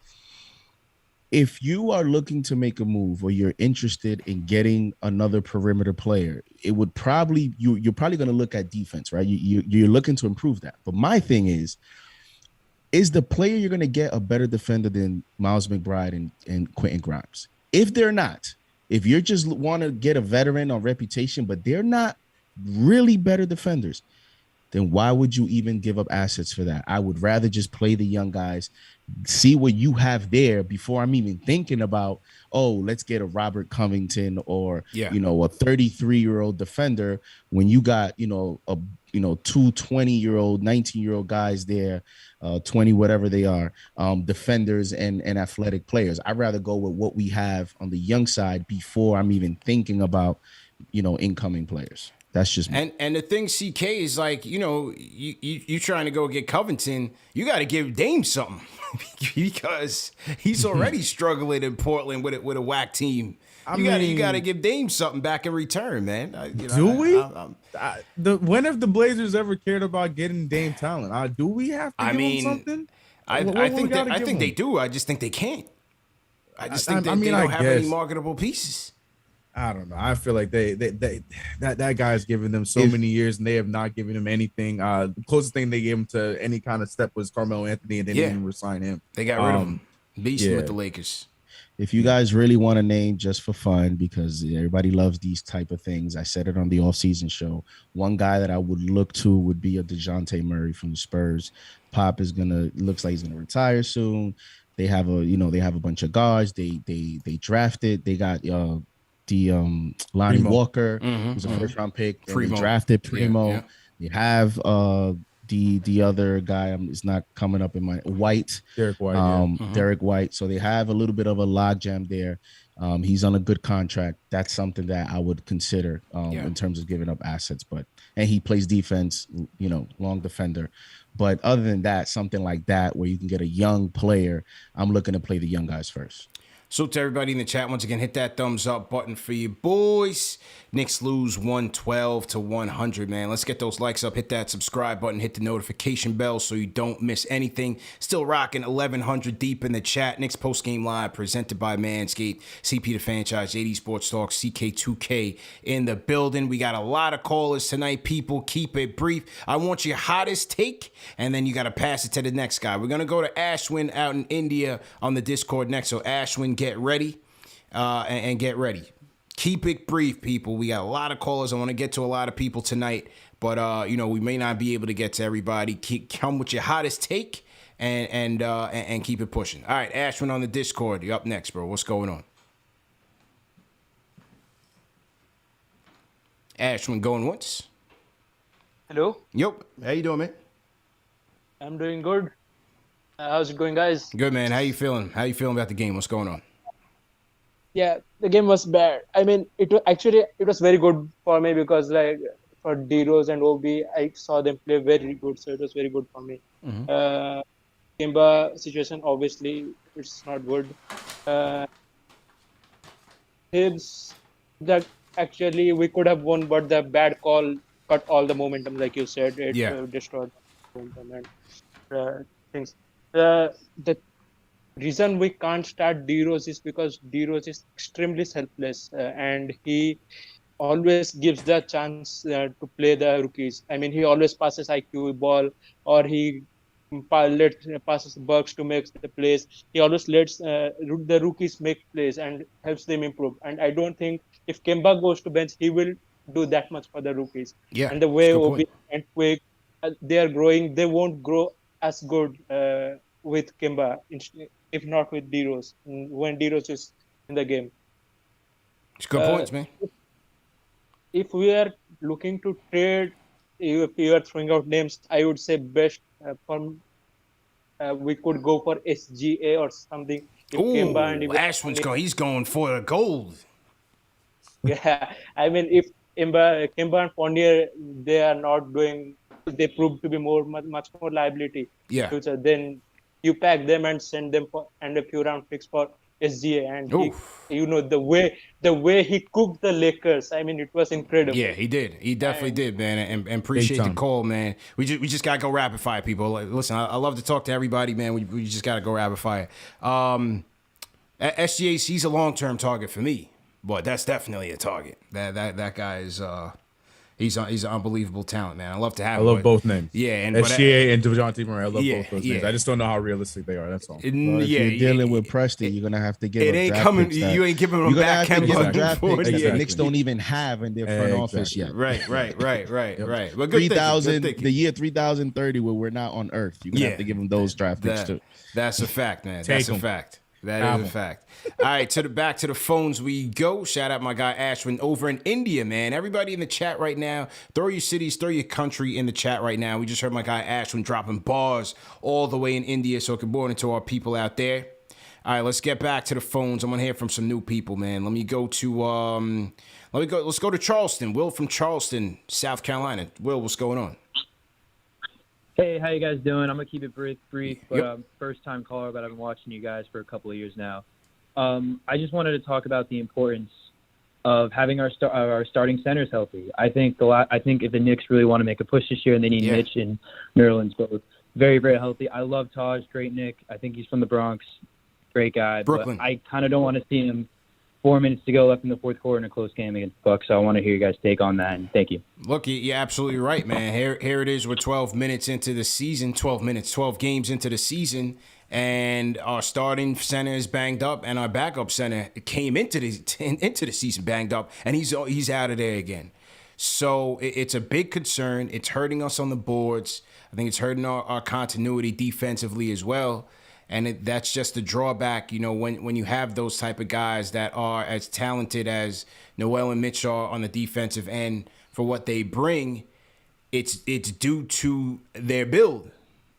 If you are looking to make a move or you're interested in getting another perimeter player, it would probably you're probably going to look at defense, right? You're looking to improve that. But my thing is the player you're going to get a better defender than Miles McBride and Quentin Grimes? If they're not, if you just want to get a veteran on reputation, but they're not really better defenders, then why would you even give up assets for that? I would rather just play the young guys, see what you have there before I'm even thinking about, let's get a Robert Covington or, a 33-year-old defender when you got, two 20-year-old, 19-year-old guys there, 20, whatever they are, defenders and athletic players. I'd rather go with what we have on the young side before I'm even thinking about, incoming players. That's just me. And the thing, CK, is like, you trying to go get Covington, you got to give Dame something because he's already struggling in Portland with a whack team. You got to give Dame something back in return, man. When have the Blazers ever cared about getting Dame talent? Do we have to give him something? I think they do. I just think they can't. I just think they don't have any marketable pieces. I don't know. I feel like that guy's given them so many years, and they have not given him anything. The closest thing they gave him to any kind of step was Carmelo Anthony, and they didn't even resign him. They got rid of him. Beasting with the Lakers. If you guys really want a name just for fun, because everybody loves these type of things, I said it on the off-season show. One guy that I would look to would be a DeJounte Murray from the Spurs. Pop looks like he's gonna retire soon. They have a bunch of guards. They drafted. They got Lonnie Walker, who's a first-round pick. They drafted Primo. Yeah. They have the other guy is not coming up in my White. Derek White. Derek White. So they have a little bit of a logjam there. He's on a good contract. That's something that I would consider in terms of giving up assets. And he plays defense, long defender. But other than that, something like that where you can get a young player, I'm looking to play the young guys first. So to everybody in the chat, once again, hit that thumbs up button for you boys. Knicks lose 112-100, man. Let's get those likes up. Hit that subscribe button. Hit the notification bell so you don't miss anything. Still rocking 1,100 deep in the chat. Knicks postgame live presented by Manscaped. CP the franchise, JD Sports Talk, CK2K in the building. We got a lot of callers tonight, people. Keep it brief. I want your hottest take, and then you got to pass it to the next guy. We're going to go to Aswin out in India on the Discord next. So Aswin, get ready and get ready. Keep it brief, people. We got a lot of callers. I want to get to a lot of people tonight, but we may not be able to get to everybody. Come with your hottest take and keep it pushing. All right, Ashwin on the Discord. You're up next, bro. What's going on? Ashwin going once. Hello. Yep. How you doing, man? I'm doing good. How's it going, guys? Good, man. How you feeling? How you feeling about the game? What's going on? Yeah, the game was bad. I mean, it was very good for me because for D-Rose and OB, I saw them play very good, so it was very good for me. Mm-hmm. Kemba situation, obviously, it's not good. Thibs, that actually we could have won, but the bad call cut all the momentum, like you said. It destroyed the momentum and things. The reason we can't start D-Rose is because D-Rose is extremely selfless and he always gives the chance to play the rookies. I mean, he always passes IQ ball or he passes Burks to make the plays. He always lets the rookies make plays and helps them improve. And I don't think if Kemba goes to bench, he will do that much for the rookies. Yeah, and the way OB and Quick, they are growing, they won't grow as good with Kemba, if not with D-Rose, when D-Rose is in the game. It's good points, man. If we are looking to trade, if you are throwing out names, I would say best we could go for SGA or something. Ooh, Ashwin's going. He's going for the gold. Yeah, I mean, if Kemba and Fournier, they are not doing, they prove to be much more liability. Yeah. Future, then you pack them and send them for and a few round picks for SGA, and the way he cooked the Lakers. I mean, it was incredible. Yeah, he did. He definitely did, man. And appreciate the call, man. We just gotta go rapid fire, people. Like, listen, I love to talk to everybody, man. We just gotta go rapid fire. SGA, he's a long-term target for me, but that's definitely a target. That guy is he's an unbelievable talent, man. I love to have him. I love both names. Yeah, and SGA and DeJounte Murray. I love both those names. I just don't know how realistic they are. That's all. If you're dealing with Preston, you're gonna have to give. It ain't coming. You ain't giving him back. Draft picks that the Knicks don't even have in their front office yet. Right. But 3,000, the year 3030, where we're not on Earth. You're gonna have to give them those draft picks too. That's a fact, man. That's a fact. That is a fact. All right, back to the phones we go. Shout out my guy Ashwin over in India, man. Everybody in the chat right now, throw your cities, throw your country in the chat right now. We just heard my guy Ashwin dropping bars all the way in India, so good morning to our people out there. All right, let's get back to the phones. I'm gonna hear from some new people, man. Let's go to Charleston. Will from Charleston, South Carolina. Will, what's going on? Hey, how you guys doing? I'm gonna keep it brief, but first time caller, but I've been watching you guys for a couple of years now. I just wanted to talk about the importance of having our starting centers healthy. I think if the Knicks really want to make a push this year, and they need Mitch and Nerlens both very, very healthy. I love Taj, great Nick. I think he's from the Bronx, great guy. Brooklyn. But I kind of don't want to see him 4 minutes to go left in the fourth quarter in a close game against the Bucks. So I want to hear you guys' take on that, and thank you. Look, you're absolutely right, man. Here it is. We're 12 minutes into the season, 12 games into the season, and our starting center is banged up, and our backup center came into the season banged up, and he's out of there again. So it's a big concern. It's hurting us on the boards. I think it's hurting our continuity defensively as well. And that's just the drawback, when you have those type of guys that are as talented as Noel and Mitch are on the defensive end for what they bring, it's due to their build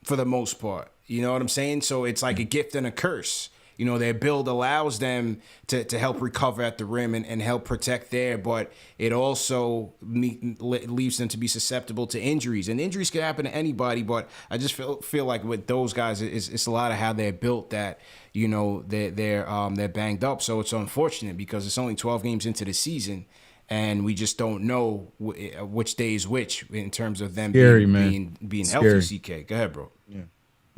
for the most part. You know what I'm saying? So it's like a gift and a curse. You know, their build allows them to help recover at the rim and help protect there, but it also leaves them to be susceptible to injuries. And injuries can happen to anybody, but I just feel like with those guys, it's a lot of how they're built that, you know, they're banged up. So it's unfortunate because it's only 12 games into the season, and we just don't know which day is which in terms of them being healthy. CK, go ahead, bro. Yeah.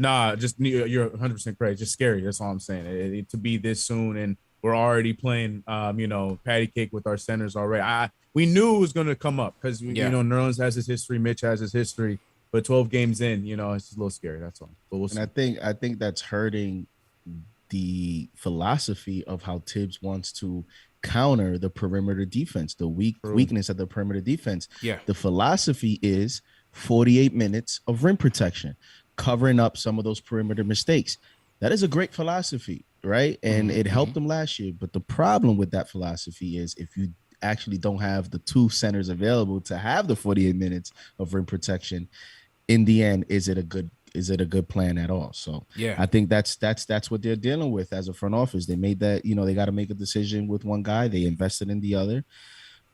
Nah, just you're 100% correct. Just scary. That's all I'm saying. To be this soon, and we're already playing, you know, patty cake with our centers already. We knew it was going to come up because you know Nerlens has his history, Mitch has his history, but 12 games in, you know, it's just a little scary. That's all. But we'll see. And I think that's hurting the philosophy of how Thibs wants to counter the perimeter defense, the weakness of the perimeter defense. Yeah, the philosophy is 48 minutes of rim protection, covering up some of those perimeter mistakes. That is a great philosophy, right? And it helped them last year. But the problem with that philosophy is if you actually don't have the two centers available to have the 48 minutes of rim protection, in the end, is it a good plan at all? So yeah, I think that's what they're dealing with as a front office. They made that, you know, they got to make a decision with one guy. They invested in the other.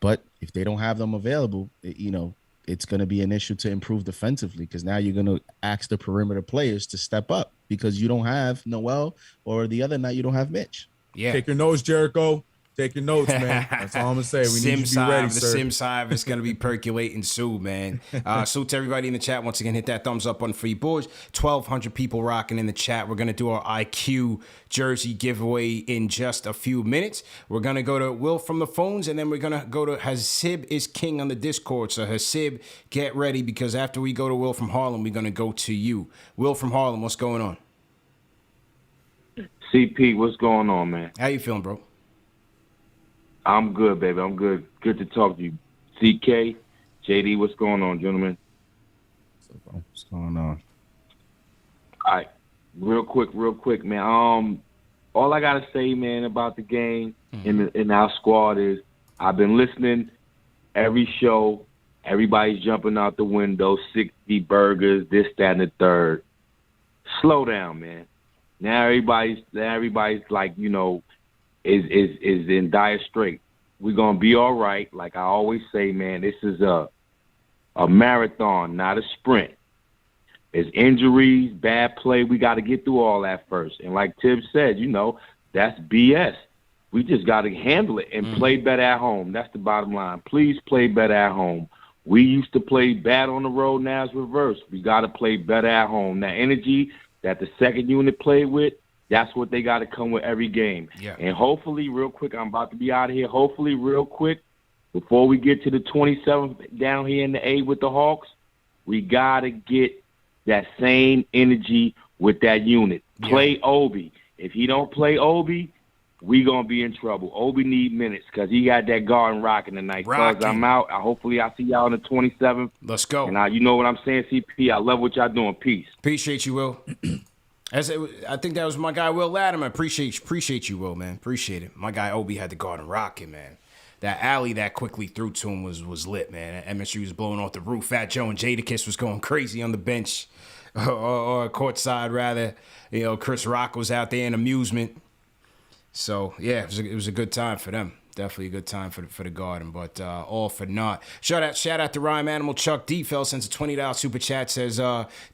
But if they don't have them available, you know, it's going to be an issue to improve defensively because now you're going to ask the perimeter players to step up because you don't have Noel, or the other night you don't have Mitch. Yeah. Take your notes, Jericho. Take your notes, man. That's all I'm going to say. We need you to be ready, sir. The Sim side is going to be percolating soon, man. Salute to everybody in the chat. Once again, hit that thumbs up on for you boys. 1,200 people rocking in the chat. We're going to do our IQ jersey giveaway in just a few minutes. We're going to go to Will from the phones, and then we're going to go to Hasib is king on the Discord. So Hasib, get ready, because after we go to Will from Harlem, we're going to go to you. Will from Harlem, what's going on? CP, what's going on, man? How you feeling, bro? I'm good, baby. I'm good. Good to talk to you. CK, JD, what's going on, gentlemen? What's going on? All right. Real quick, man. All I gotta say, man, about the game in our squad is I've been listening every show. Everybody's jumping out the window, 60 burgers, this, that, and the third. Slow down, man. Now everybody's like, you know, is in dire straits. We're gonna be all right. Like I always say, man, this is a marathon, not a sprint. There's injuries, bad play. We got to get through all that first. And like Thibs said, you know, that's BS. We just got to handle it and play better at home. That's the bottom line. Please play better at home. We used to play bad on the road. Now it's reversed. We got to play better at home. That energy that the second unit played with, that's what they got to come with every game. Yeah. And hopefully, real quick, I'm about to be out of here. Hopefully, real quick, before we get to the 27th down here in the A with the Hawks, we got to get that same energy with that unit. Play Obi. If he don't play Obi, we going to be in trouble. Obi need minutes because he got that garden rocking tonight. Because I'm out. Hopefully, I see y'all on the 27th. Let's go. And you know what I'm saying, CP? I love what y'all doing. Peace. Appreciate you, Will. I think that was my guy, Will Latimer. Appreciate you, Will, man. Appreciate it. My guy, Obi, had the garden rocking, man. That alley that quickly threw to him was lit, man. MSU was blowing off the roof. Fat Joe and Jadakiss was going crazy on the bench, or courtside, rather. You know, Chris Rock was out there in amusement. So, yeah, it was a good time for them. Definitely a good time for the Garden, but all for naught. Shout out to Rhyme Animal Chuck D. Fell sends a $20 super chat. Says,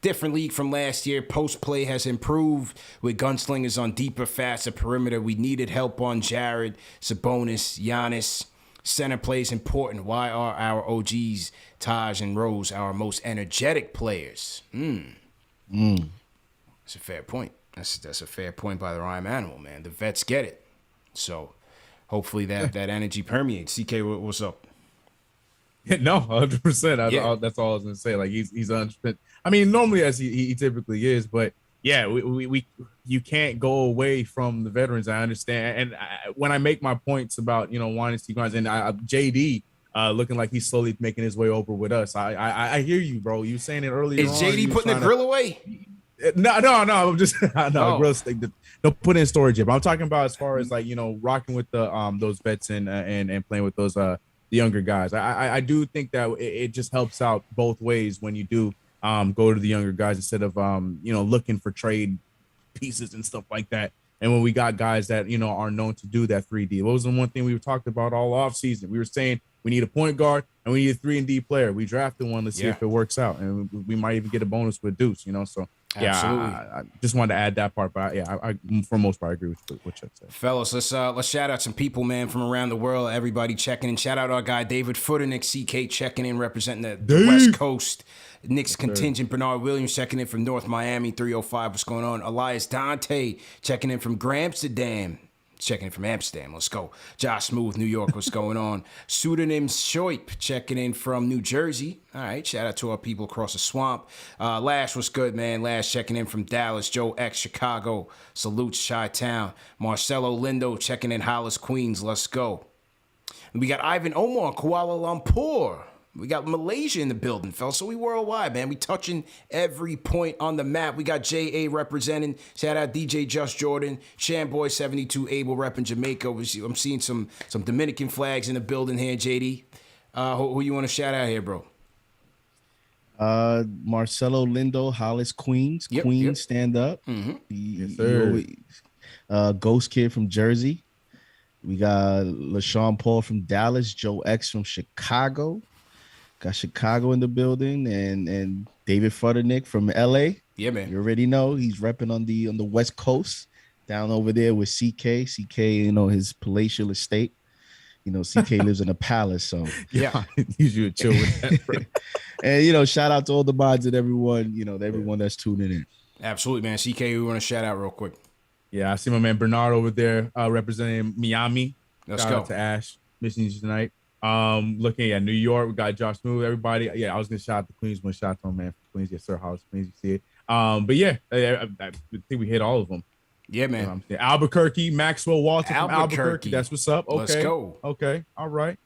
different league from last year. Post play has improved with gunslingers on deeper, faster perimeter. We needed help on Jared, Sabonis, Giannis. Center plays important. Why are our OGs, Taj and Rose, our most energetic players? That's a fair point. That's a fair point by the Rhyme Animal, man. The vets get it. So hopefully that energy permeates. CK, what's up? No, 100%. That's all I was gonna say. Like he's 100%. I mean, normally as he typically is, but yeah, we you can't go away from the veterans. I understand, and when I make my points about wanting to see guys, and JD looking like he's slowly making his way over with us. I hear you, bro. You saying it earlier. Is JD putting the grill away? No. I'm just grill steak. Don't put it in storage yet. But I'm talking about as far as like rocking with the those vets and playing with those the younger guys. I do think that it just helps out both ways when you do go to the younger guys instead of looking for trade pieces and stuff like that. And when we got guys that are known to do that 3D, what was the one thing we talked about all off season? We were saying we need a point guard and we need a 3-and-D player. We drafted one. Let's see if it works out, and we might even get a bonus with Deuce. So. Absolutely. Yeah, I just wanted to add that part, but I for the most part I agree with what Chuck said. Fellas, let's shout out some people, man, from around the world. Everybody checking in. Shout out our guy David Fournier, CK checking in, representing the West Coast. Knicks contingent. Bernard Williams checking in from North Miami 305. What's going on? Elias Dante checking in from Amsterdam. Checking in from Amsterdam. Let's go. Josh Smooth, New York. What's going on? Pseudonym Shoip checking in from New Jersey. All right. Shout out to our people across the swamp. Lash, what's good, man? Lash checking in from Dallas. Joe X, Chicago. Salutes, Chi-Town. Marcelo Lindo checking in Hollis, Queens. Let's go. We got Ivan Omar, Kuala Lumpur. We got Malaysia in the building, fellas. So we worldwide, man. We touching every point on the map. We got J.A. representing. Shout out DJ Just Jordan. Shamboy 72 Abel repping Jamaica. I'm seeing some Dominican flags in the building here, JD. Who you want to shout out here, bro? Marcelo Lindo, Hollis, Queens. Queens, stand up. Mm-hmm. Yes, sir. Ghost Kid from Jersey. We got LaShawn Paul from Dallas. Joe X from Chicago. Got Chicago in the building, and David Fournier from LA. Yeah, man. You already know he's repping on the West Coast, down over there with CK. CK, his palatial estate. CK lives in a palace, so yeah, usually chill with that. And shout out to all the mods and everyone, everyone that's tuning in. Absolutely, man. CK, we want to shout out real quick. Yeah, I see my man Bernard over there representing Miami. Let's shout go out to Ash, missing you tonight. Looking at New York, we got Josh Smooth, everybody. Yeah, I was gonna shout out to Queens. One shout out to my man from Queens. Yes, sir. House Queens, you see it. But yeah, I think we hit all of them. Yeah, man. Albuquerque, Maxwell Walter from Albuquerque. That's what's up. Okay. Let's go. Okay. All right.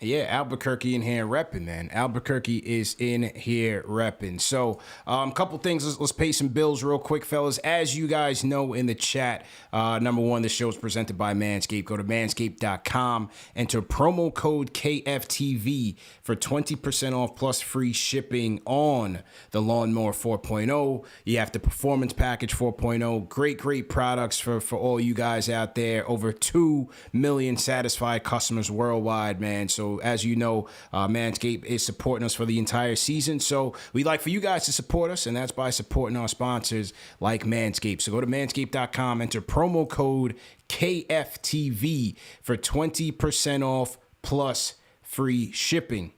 Yeah, Albuquerque in here repping, man. Albuquerque is in here repping. So, a couple things. Let's pay some bills real quick, fellas. As you guys know in the chat, number one, the show is presented by Manscaped. Go to manscaped.com. Enter promo code KFTV for 20% off plus free shipping on the Lawnmower 4.0. You have the Performance Package 4.0. Great products for all you guys out there. Over 2 million satisfied customers worldwide, man. So as you know, Manscaped is supporting us for the entire season. So we'd like for you guys to support us, and that's by supporting our sponsors like Manscaped. So go to manscaped.com, enter promo code KFTV for 20% off plus free shipping.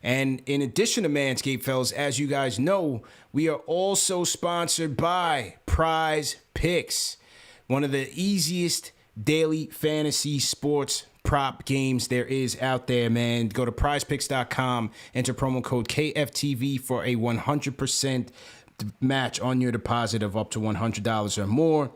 And in addition to Manscaped, fellas, as you guys know, we are also sponsored by Prize Picks, one of the easiest daily fantasy sports prop games there is out there, man. Go to prizepicks.com, enter promo code KFTV for a 100% match on your deposit of up to $100 or more.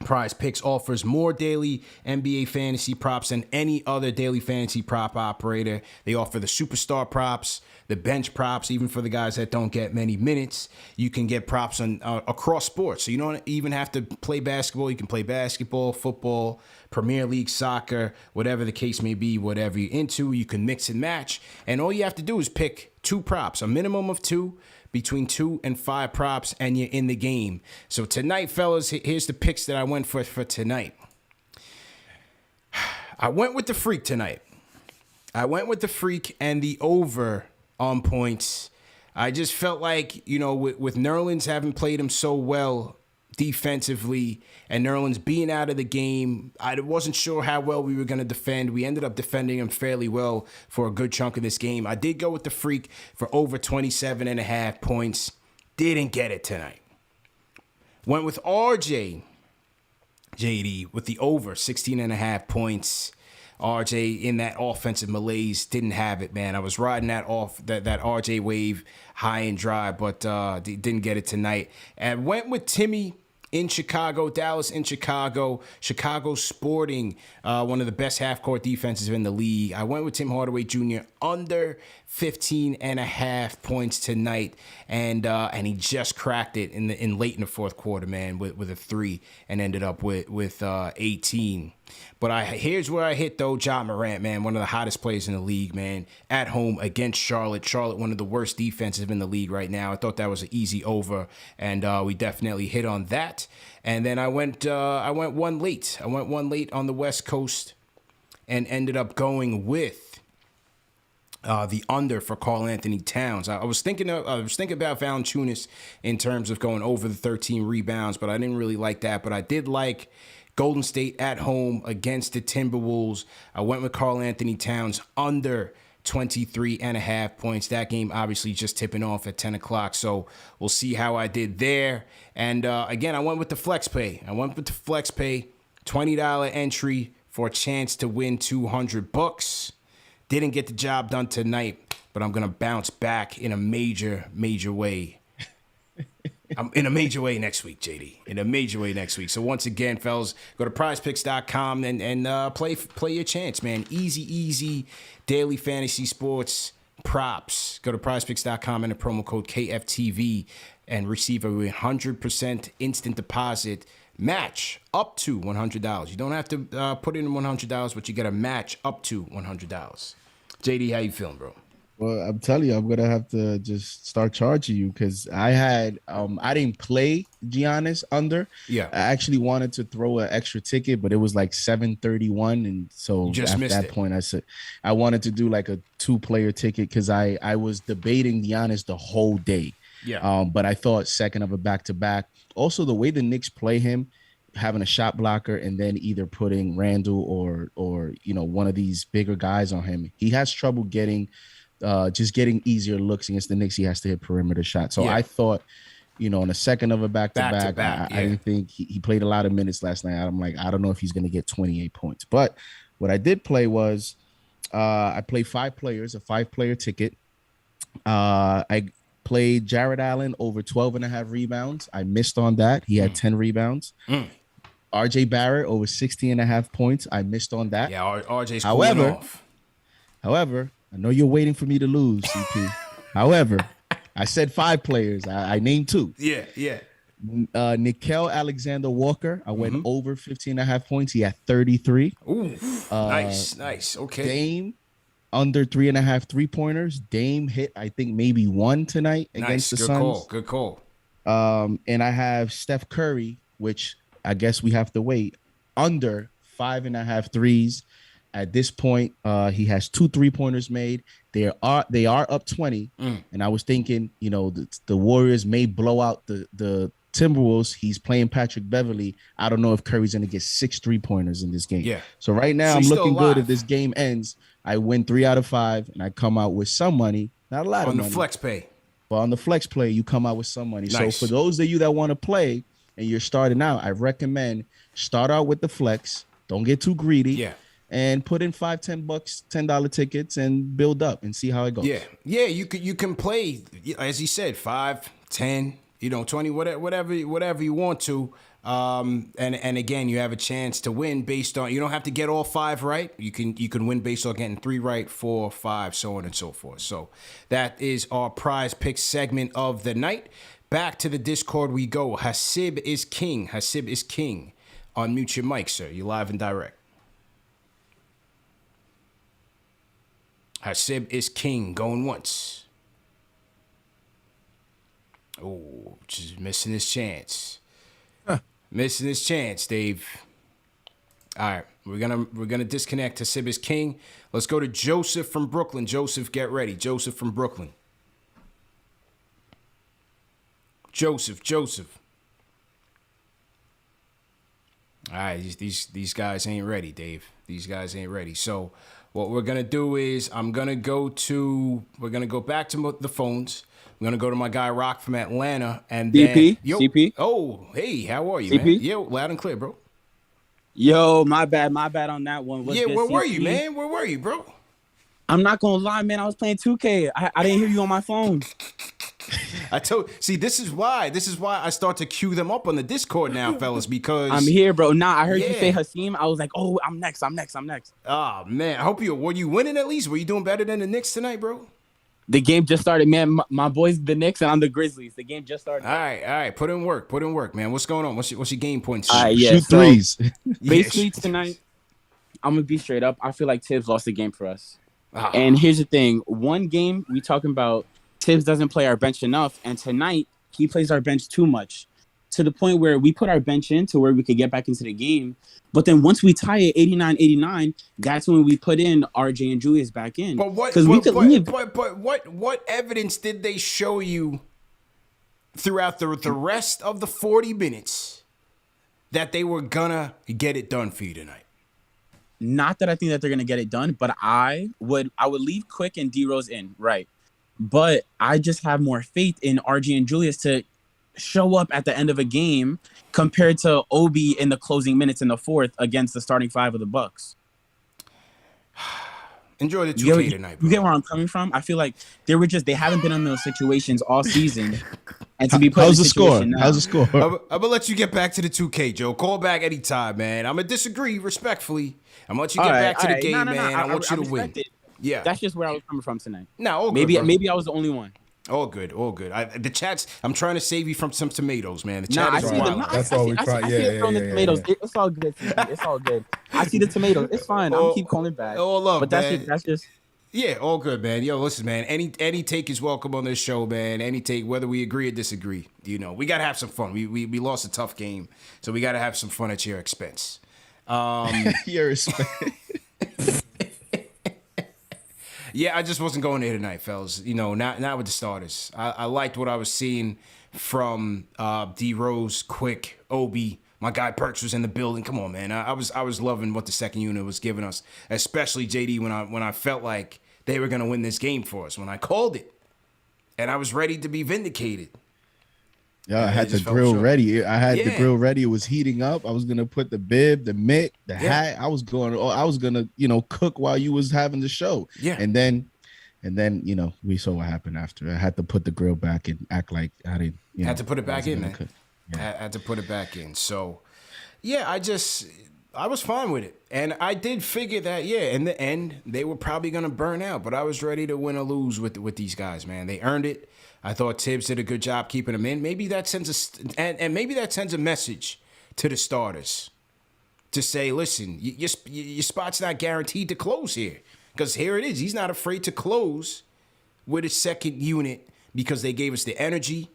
Prize Picks offers more daily NBA fantasy props than any other daily fantasy prop operator. They offer the superstar props, the bench props, even for the guys that don't get many minutes. You can get props on across sports. So you don't even have to play basketball. You can play basketball, football, Premier League, soccer, whatever the case may be, whatever you're into. You can mix and match. And all you have to do is pick 2 props, a minimum of 2. Between 2 and 5 props, and you're in the game. So tonight, fellas, here's the picks that I went for tonight. I went with the Freak tonight. I went with the Freak and the over on points. I just felt like, with Nerlens having played him so well defensively and Nerlens being out of the game, I wasn't sure how well we were going to defend. We ended up defending him fairly well for a good chunk of this game. I did go with the Freak for over 27.5 points. Didn't get it tonight. Went with RJ, JD, with the over 16.5 points. RJ in that offensive malaise didn't have it, man. I was riding that RJ wave high and dry, but didn't get it tonight. And went with Timmy in Chicago, Dallas in Chicago, Chicago sporting one of the best half-court defenses in the league. I went with Tim Hardaway Jr. under 15.5 points tonight, and he just cracked it in late in the fourth quarter, man, with a 3, and ended up with 18. But here's where I hit, though. Ja Morant, man, one of the hottest players in the league, man. At home against Charlotte. Charlotte, one of the worst defenses in the league right now. I thought that was an easy over, and we definitely hit on that. And then I went one late. I went one late on the West Coast and ended up going with the under for Karl Anthony Towns. I was thinking about Valanciunas in terms of going over the 13 rebounds, but I didn't really like that. But I did like Golden State at home against the Timberwolves. I went with Karl Anthony Towns under 23.5 points. That game obviously just tipping off at 10 o'clock, so we'll see how I did there. And again, I went with the flex pay. $20 entry for a chance to win $200. Didn't get the job done tonight, but I'm going to bounce back in a major way. I'm in a major way next week, JD. In a major way next week. So once again, fellas, go to prizepicks.com and play your chance, man. Easy daily fantasy sports props. Go to prizepicks.com and the promo code KFTV and receive a 100% instant deposit match up to $100. You don't have to put in $100, but you get a match up to $100. JD, how you feeling, bro? Well, I'm telling you, I'm gonna have to just start charging you because I didn't play Giannis under. Yeah, I actually wanted to throw an extra ticket, but it was like 731, and so after that point, I said I wanted to do like a 2-player ticket because I was debating Giannis the whole day. Yeah, but I thought second of a back-to-back. Also, the way the Knicks play him, having a shot blocker and then either putting Randall or one of these bigger guys on him, he has trouble getting easier looks against the Knicks. He has to hit perimeter shots. So I thought, in a second of a back-to-back, I didn't think he played a lot of minutes last night. I'm like, I don't know if he's going to get 28 points. But what I did play was I played 5 players, a 5-player ticket. I played Jared Allen over 12.5 rebounds. I missed on that. He had 10 rebounds. RJ Barrett over 60.5 points. I missed on that. Yeah, RJ's cooling off. However, I know you're waiting for me to lose, CP. However, I said 5 players. I named 2. Yeah. Nickeil Alexander-Walker. I went over 15.5 points. He had 33. Ooh, nice. Okay. Dame under 3.5 3-pointers. Dame hit, I think, maybe 1 tonight against the Suns. Good call. And I have Steph Curry, which I guess we have to wait, under 5.5 threes. At this point, he has 2 3-pointers made. They are up 20, and I was thinking, the Warriors may blow out the Timberwolves. He's playing Patrick Beverly. I don't know if Curry's going to get 6 3-pointers in this game. Yeah. So right now, I'm looking good. If this game ends, I win 3 out of 5, and I come out with some money. Not a lot of money. On the flex pay. But on the flex play, you come out with some money. Nice. So for those of you that want to play and you're starting out, I recommend start out with the flex. Don't get too greedy. Yeah. And put in $5-10 $10 tickets and build up and see how it goes. Yeah. You can play, as he said, 5, 10, 20, whatever you want to. And again, you have a chance to win based on, you don't have to get all 5 right. You can win based on getting 3 right, 4, 5, so on and so forth. So that is our prize pick segment of the night. Back to the Discord we go. Hasib is king. Unmute your mic, sir. You're live and direct. Hasib is king. Going once. Oh, just missing his chance. Missing his chance, Dave. All right, we're gonna disconnect Hasib is king. Let's go to Joseph from Brooklyn. Joseph, get ready. Joseph from Brooklyn. Joseph. All right, these guys ain't ready, Dave. These guys ain't ready. So what we're gonna do is we're gonna go back to the phones. I'm gonna go to my guy Rock from Atlanta and then CP. Oh, hey, how are you, CP? man? Yo, loud and clear, bro. Yo, my bad on that one. What's good, where were you, man? Where were you, bro? I'm not gonna lie, man. I was playing 2K. I didn't hear you on my phone. This is why I start to queue them up on the Discord now, fellas, because I'm here, bro. Nah, I heard you say Hasim. I was like, oh, I'm next. Oh man, I hope were you winning at least? Were you doing better than the Knicks tonight, bro? The game just started, man. My boys, the Knicks, and I'm the Grizzlies. The game just started. All right. Put in work, man. What's going on? What's your game points? Shoot threes. Basically, tonight, I'm gonna be straight up. I feel like Thibs lost the game for us. And here's the thing: one game we talking about, Thibs doesn't play our bench enough, and tonight he plays our bench too much, to the point where we put our bench in to where we could get back into the game. But then once we tie it 89-89, that's when we put in RJ and Julius back in. But what evidence did they show you throughout the rest of the 40 minutes that they were gonna get it done for you tonight? Not that I think that they're gonna get it done, but I would leave Quick and D-Rose in, right? But I just have more faith in RG and Julius to show up at the end of a game compared to Obi in the closing minutes in the fourth against the starting five of the Bucks. Enjoy the 2K tonight, bro. You get where I'm coming from? I feel like they haven't been in those situations all season. And to be put in the score? Now, how's the score? I'm gonna let you get back to the 2K, Joe. Call back anytime, man. I'm gonna disagree respectfully. I'm gonna let you get back to the game, man. I want you to win. Yeah, that's just where I was coming from tonight. No, maybe I was the only one. All good. The chats. I'm trying to save you from some tomatoes, man. The chat is wild. That's all we try. I see it throwing the tomatoes. It's all good. It's all good. I see the tomatoes. It's fine. I'll keep calling back. All love, but that's just. Yeah, all good, man. Yo, listen, man. Any take is welcome on this show, man. Any take, whether we agree or disagree. You know, we gotta have some fun. We lost a tough game, so we gotta have some fun at your expense. Your expense. Yeah, I just wasn't going there tonight, fellas. You know, not with the starters. I liked what I was seeing from D Rose, Quick, Obi. My guy Perks was in the building. Come on, man. I was loving what the second unit was giving us, especially JD when I felt like they were gonna win this game for us. When I called it, and I was ready to be vindicated. Yeah, I had the grill ready. The grill ready. It was heating up. I was gonna put the bib, the mitt, the hat. I was gonna, cook while you was having the show. Yeah. And then, we saw what happened after. I had to put the grill back and act like I didn't. Had to put it back in, man. Yeah. I had to put it back in. So, yeah, I was fine with it. And I did figure that, in the end, they were probably going to burn out. But I was ready to win or lose with these guys, man. They earned it. I thought Thibs did a good job keeping them in. Maybe that sends maybe that sends a message to the starters to say, listen, your spot's not guaranteed to close here. Because here it is. He's not afraid to close with his second unit because they gave us the energy.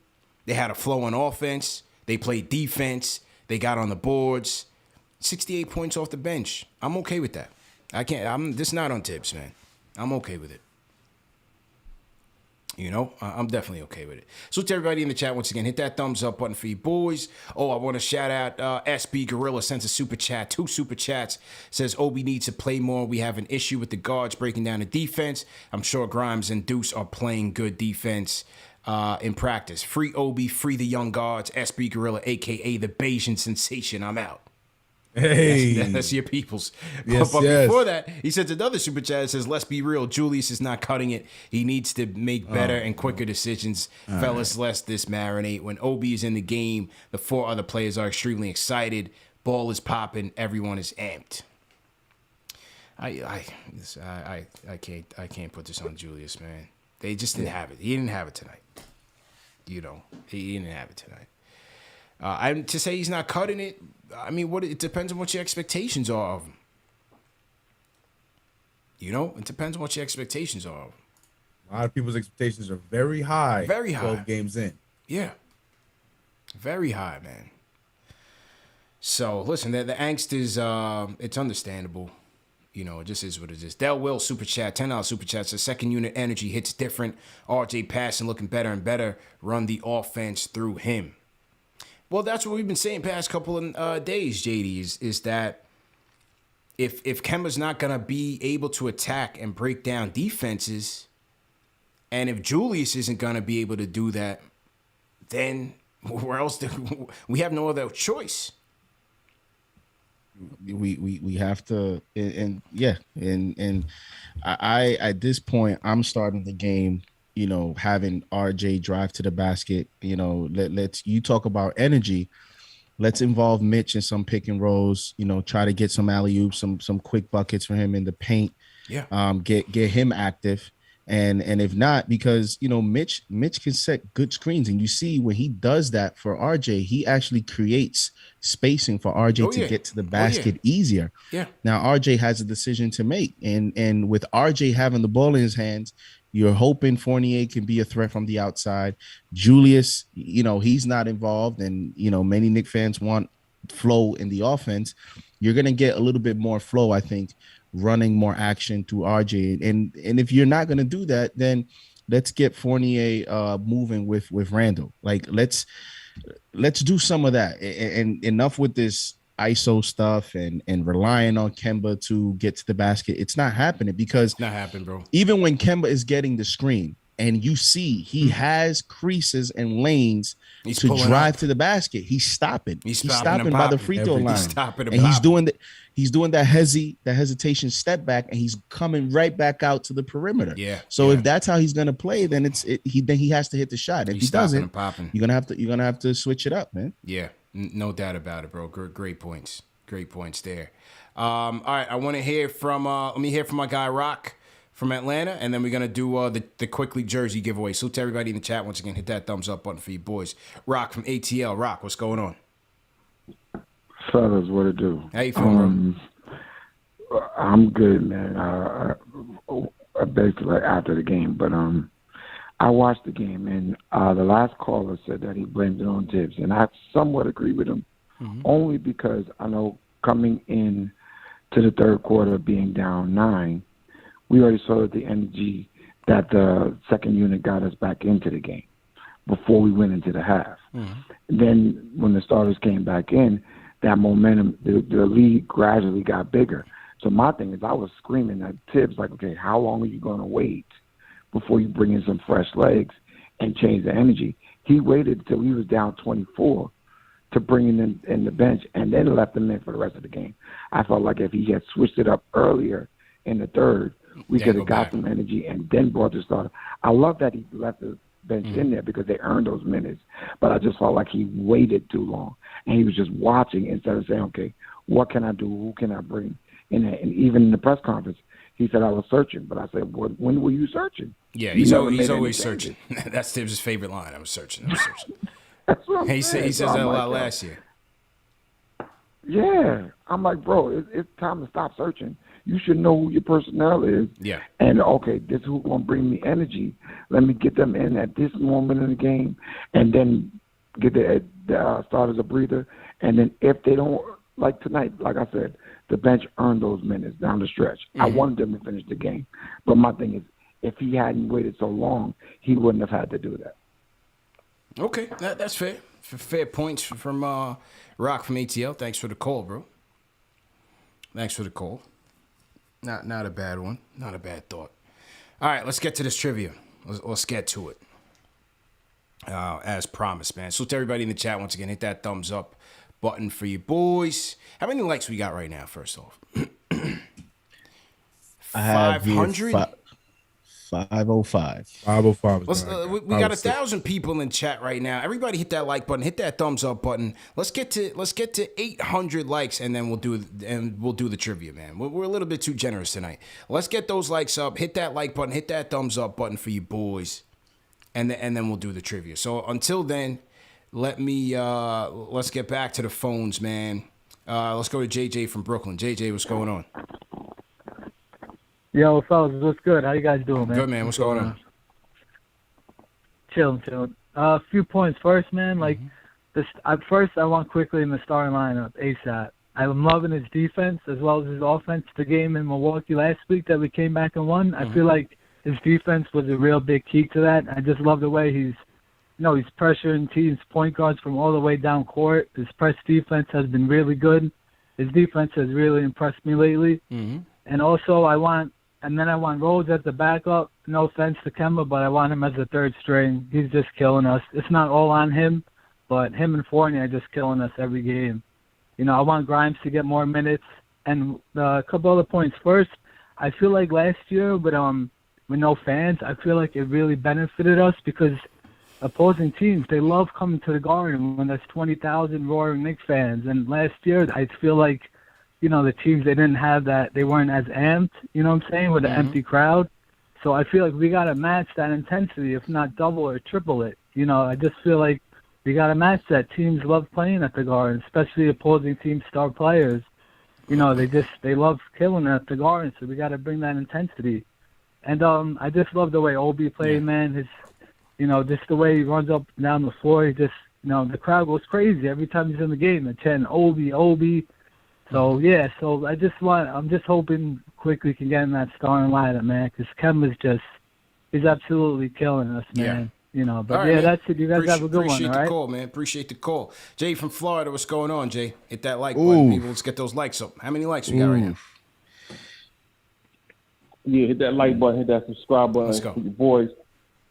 They had a flow on offense. They played defense. They got on the boards. 68 points off the bench. I'm okay with that. This is not on Thibs, man. I'm okay with it. I'm definitely okay with it. So to everybody in the chat, once again, hit that thumbs up button for you boys. Oh, I want to shout out SB Gorilla sends a super chat. 2 super chats. Says Obi needs to play more. We have an issue with the guards breaking down the defense. I'm sure Grimes and Deuce are playing good defense in practice. Free Obi, free the young guards. SB Gorilla, a.k.a. the Bayesian sensation. I'm out. Hey. That's your peoples. Yes, but before that, he sends another super chat that says, let's be real. Julius is not cutting it. He needs to make better and quicker decisions. Fellas, let's this marinate. When Obi is in the game, the 4 other players are extremely excited. Ball is popping. Everyone is amped. I can't put this on Julius, man. They just didn't have it. He didn't have it tonight. He didn't have it tonight. To say he's not cutting it, I mean, it depends on what your expectations are of him. It depends on what your expectations are of him. A lot of people's expectations are very high. Very high. 12 games in. Yeah. Very high, man. So, listen, the angst is, it's understandable. It just is what it is. Del Will, super chat, $10 super chat. So second unit energy hits different. RJ passing, looking better and better. Run the offense through him. Well, that's what we've been saying past couple of days, JD, is that if Kemba's not going to be able to attack and break down defenses, and if Julius isn't going to be able to do that, then where else we have no other choice. We have to, and I at this point I'm starting the game, having RJ drive to the basket. Let's you talk about energy. Let's involve Mitch in some pick and rolls. Try to get some alley-oops, some quick buckets for him in the paint. Yeah. Get him active, And if not, because Mitch can set good screens, and you see when he does that for RJ, he actually creates spacing for RJ to get to the basket easier. Yeah. Now RJ has a decision to make, and with RJ having the ball in his hands, you're hoping Fournier can be a threat from the outside. Julius, he's not involved, and many Knicks fans want flow in the offense. You're gonna get a little bit more flow, I think, running more action through RJ. And if you're not going to do that, then let's get Fournier moving with Randall. Like, let's do some of that. And enough with this ISO stuff and relying on Kemba to get to the basket. It's not happening, because it's not happening, bro. Even when Kemba is getting the screen, and you see he has creases and lanes to drive to the basket, he's stopping. He's stopping by the free throw line. He's doing that hesitation step back, and he's coming right back out to the perimeter. Yeah. So if that's how he's gonna play, then he has to hit the shot. If he doesn't, you're gonna have to switch it up, man. Yeah, no doubt about it, bro. Great points. Great points there. All right, I want to hear from. Let me hear from my guy Rock from Atlanta, and then we're going to do the quickly jersey giveaway. So to everybody in the chat, once again, hit that thumbs up button for you boys. Rock from ATL. Rock, what's going on? Fellas, what it do? How you feeling, bro? I'm good, man. Basically after the game, but I watched the game, and the last caller said that he blamed it on Thibs, and I somewhat agree with him, only because I know coming in to the third quarter being down 9, we already saw the energy that the second unit got us back into the game before we went into the half. Then when the starters came back in, that momentum, the lead gradually got bigger. So my thing is, I was screaming at Thibs, like, okay, how long are you going to wait before you bring in some fresh legs and change the energy? He waited until he was down 24 to bring in the bench, and then left him in for the rest of the game. I felt like if he had switched it up earlier in the third, we could have got some energy and then brought the starter. I love that he left the bench in there, because they earned those minutes. But I just felt like he waited too long, and he was just watching instead of saying, okay, what can I do? Who can I bring in there? And even in the press conference, he said, I was searching. But I said, when were you searching? Yeah, he's always searching. That's Thibs' favorite line. I was searching. That's what I'm he says that a lot last year. Yeah. I'm like, bro, it's time to stop searching. You should know who your personnel is. Yeah. And, okay, this is who's going to bring me energy. Let me get them in at this moment in the game, and then get the starters a breather. And then if they don't, like tonight, like I said, the bench earned those minutes down the stretch. I wanted them to finish the game. But my thing is, if he hadn't waited so long, he wouldn't have had to do that. Okay, that's fair. Fair points from Rock from ATL. Thanks for the call, bro. Thanks for the call. Not a bad one. Not a bad thought. All right, let's get to this trivia. Let's get to it. As promised, man. So to everybody in the chat, once again, hit that thumbs up button for you boys. How many likes we got right now, first off? 500? 505. 505. We got 1,000 people in chat right now. Everybody hit that like button, hit that thumbs up button. Let's get to 800 likes, and then we'll do the trivia, man. We're a little bit too generous tonight. Let's get those likes up. Hit that like button, hit that thumbs up button for you boys, and then we'll do the trivia. So until then, let's get back to the phones, man. Let's go to JJ from Brooklyn. JJ, what's going on? Yo, fellas, what's good? How you guys doing, man? Good, man. What's going on? Chilling. A few points first, man. Like, first, I want quickly in the starting lineup, ASAP. I'm loving his defense as well as his offense. The game in Milwaukee last week that we came back and won, I feel like his defense was a real big key to that. I just love the way he's pressuring teams' point guards from all the way down court. His press defense has been really good. His defense has really impressed me lately. And also, I want Rhodes as the backup. No offense to Kemba, but I want him as the third string. He's just killing us. It's not all on him, but him and Fournier are just killing us every game. I want Grimes to get more minutes. And a couple other points. First, I feel like last year with no fans, I feel like it really benefited us because opposing teams, they love coming to the Garden when there's 20,000 roaring Knicks fans. And last year, I feel like the teams, they didn't have that. They weren't as amped, with an empty crowd. So I feel like we got to match that intensity, if not double or triple it. I just feel like we got to match that. Teams love playing at the Garden, especially opposing team star players. They love killing at the Garden, so we got to bring that intensity. And I just love the way Obi played, man. His, just the way he runs up and down the floor. He just, the crowd goes crazy every time he's in the game. They're chanting Obi. So yeah, I'm just hoping quickly can get in that starting lineup, man, because Kemba's he's absolutely killing us, man. But right, yeah, man. That's it. You guys have a good one, all right? Appreciate the call, man. Appreciate the call. Jay from Florida, what's going on, Jay? Hit that like button, people. Let's get those likes up. How many likes we got right now? Yeah, hit that like button, hit that subscribe button. Let's go. Your boys,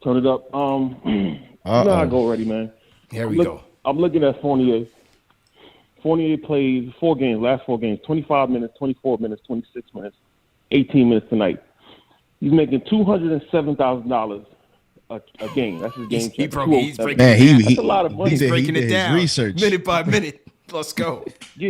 turn it up. You know how I go already, man. Here we go. I'm looking at Fournier. Fournier played last 4 games, 25 minutes, 24 minutes, 26 minutes, 18 minutes tonight. He's making $207,000 a game. That's his game. He's breaking that's a lot of money. He's breaking it down research. minute by minute. Let's go. I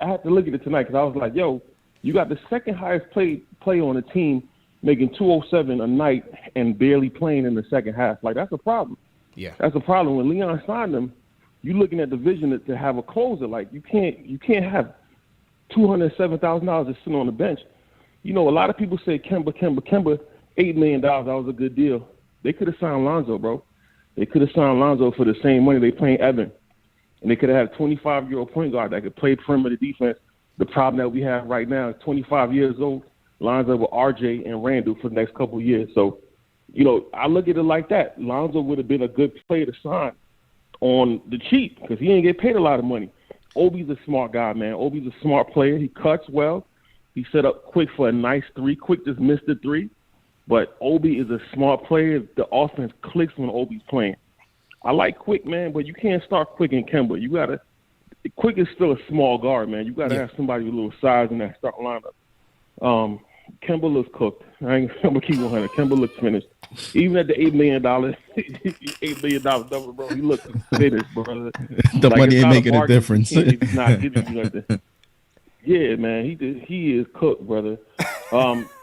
had to look at it tonight because I was like, yo, you got the second highest player on the team making $207 a night and barely playing in the second half. Like, that's a problem. Yeah. That's a problem. When Leon signed him, you're looking at the vision to have a closer. Like, you can't have $207,000 just sitting on the bench. A lot of people say Kemba, $8 million, that was a good deal. They could have signed Lonzo, bro. They could have signed Lonzo for the same money they paying Evan. And they could have had a 25-year-old point guard that could play perimeter defense. The problem that we have right now is 25 years old, Lonzo with RJ and Randall for the next couple of years. So, I look at it like that. Lonzo would have been a good player to sign on the cheap because he didn't get paid a lot of money. Obi's a smart guy, man. Obi's a smart player. He cuts well. He set up Quick for a nice three. Quick just missed the three. But Obi is a smart player. The offense clicks when Obi's playing. I like Quick, man, but you can't start Quick and Kemba. Quick is still a small guard, man. You got to have somebody with a little size in that starting lineup. Kemba looks cooked. I'm going to keep 100. Kemba looks finished. Even at the $8 million number, bro, he looks finished, brother. The money ain't making a difference. He's not giving you nothing. Yeah, man, he is cooked, brother.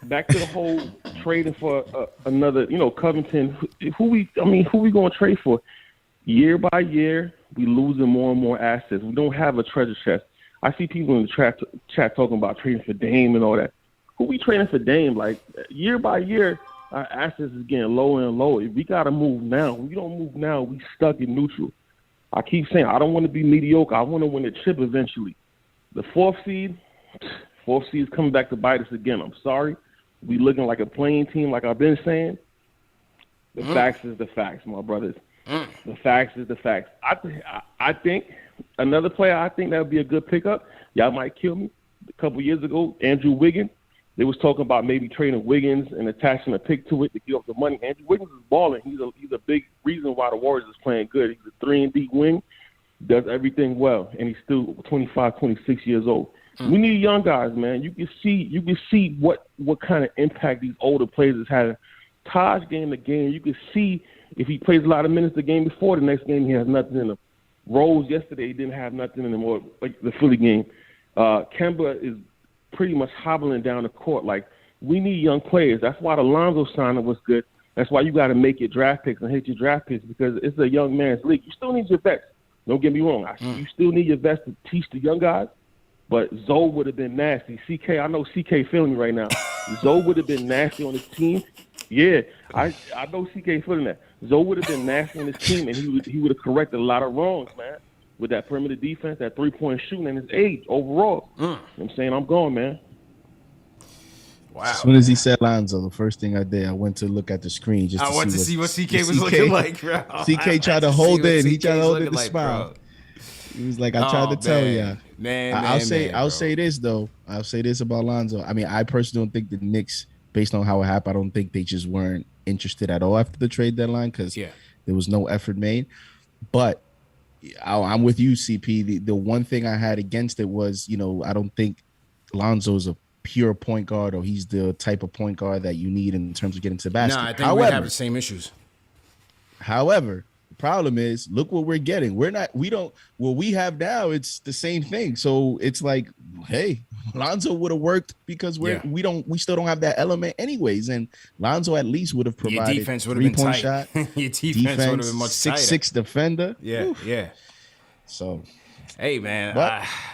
Back to the whole trading for another, Covington. Who we going to trade for? Year by year, we losing more and more assets. We don't have a treasure chest. I see people in the chat talking about trading for Dame and all that. Who we trading for Dame? Like, year by year, our assets is getting lower and lower. We got to move now. If we don't move now, we stuck in neutral. I keep saying I don't want to be mediocre. I want to win a chip eventually. The fourth seed is coming back to bite us again. I'm sorry. We looking like a playing team, like I've been saying. The facts is the facts, my brothers. The facts is the facts. I think another player I think that would be a good pickup. Y'all might kill me. A couple years ago, Andrew Wiggins. They was talking about maybe trading Wiggins and attaching a pick to it to give up the money. Andrew Wiggins is balling. He's a big reason why the Warriors is playing good. He's a 3-and-D wing, does everything well, and he's still 25, 26 years old. We need young guys, man. You can see what kind of impact these older players is having. Taj game to game, you can see if he plays a lot of minutes the game before, the next game he has nothing in him. Rose yesterday he didn't have nothing in him, or like the Philly game. Kemba is pretty much hobbling down the court. Like, we need young players. That's why the Lonzo signing was good. That's why you got to make your draft picks and hit your draft picks, because it's a young man's league. You still need your vets. Don't get me wrong. You still need your vets to teach the young guys. But Zoe would have been nasty. CK, I know CK feeling me right now. Zoe would have been nasty on his team. Yeah, I know CK feeling that. Zoe would have been nasty on his team, and he would have corrected a lot of wrongs, man, with that perimeter defense, that three-point shooting, and his age overall. You know what I'm saying? I'm going, man. Wow. As soon as he said Lonzo, the first thing I did, I went to look at the screen just to see what CK was looking like, bro. CK tried to hold it. He tried to hold it to smile. He was like, I tried to tell y'all. I'll say this, though. I'll say this about Lonzo. I mean, I personally don't think the Knicks, based on how it happened, I don't think they just weren't interested at all after the trade deadline, because there was no effort made. But I'm with you, CP. The one thing I had against it was, I don't think Lonzo is a pure point guard, or he's the type of point guard that you need in terms of getting to the basket. No, I think we have the same issues. However, the problem is, look what we're getting. What we have now, it's the same thing. So it's like, hey, Lonzo would have worked because we still don't have that element anyways. And Lonzo at least would have provided your defense would have been tight. Shot. Your defense would have been much tighter. 6'6" defender. Yeah, Oof. Yeah. So, hey man,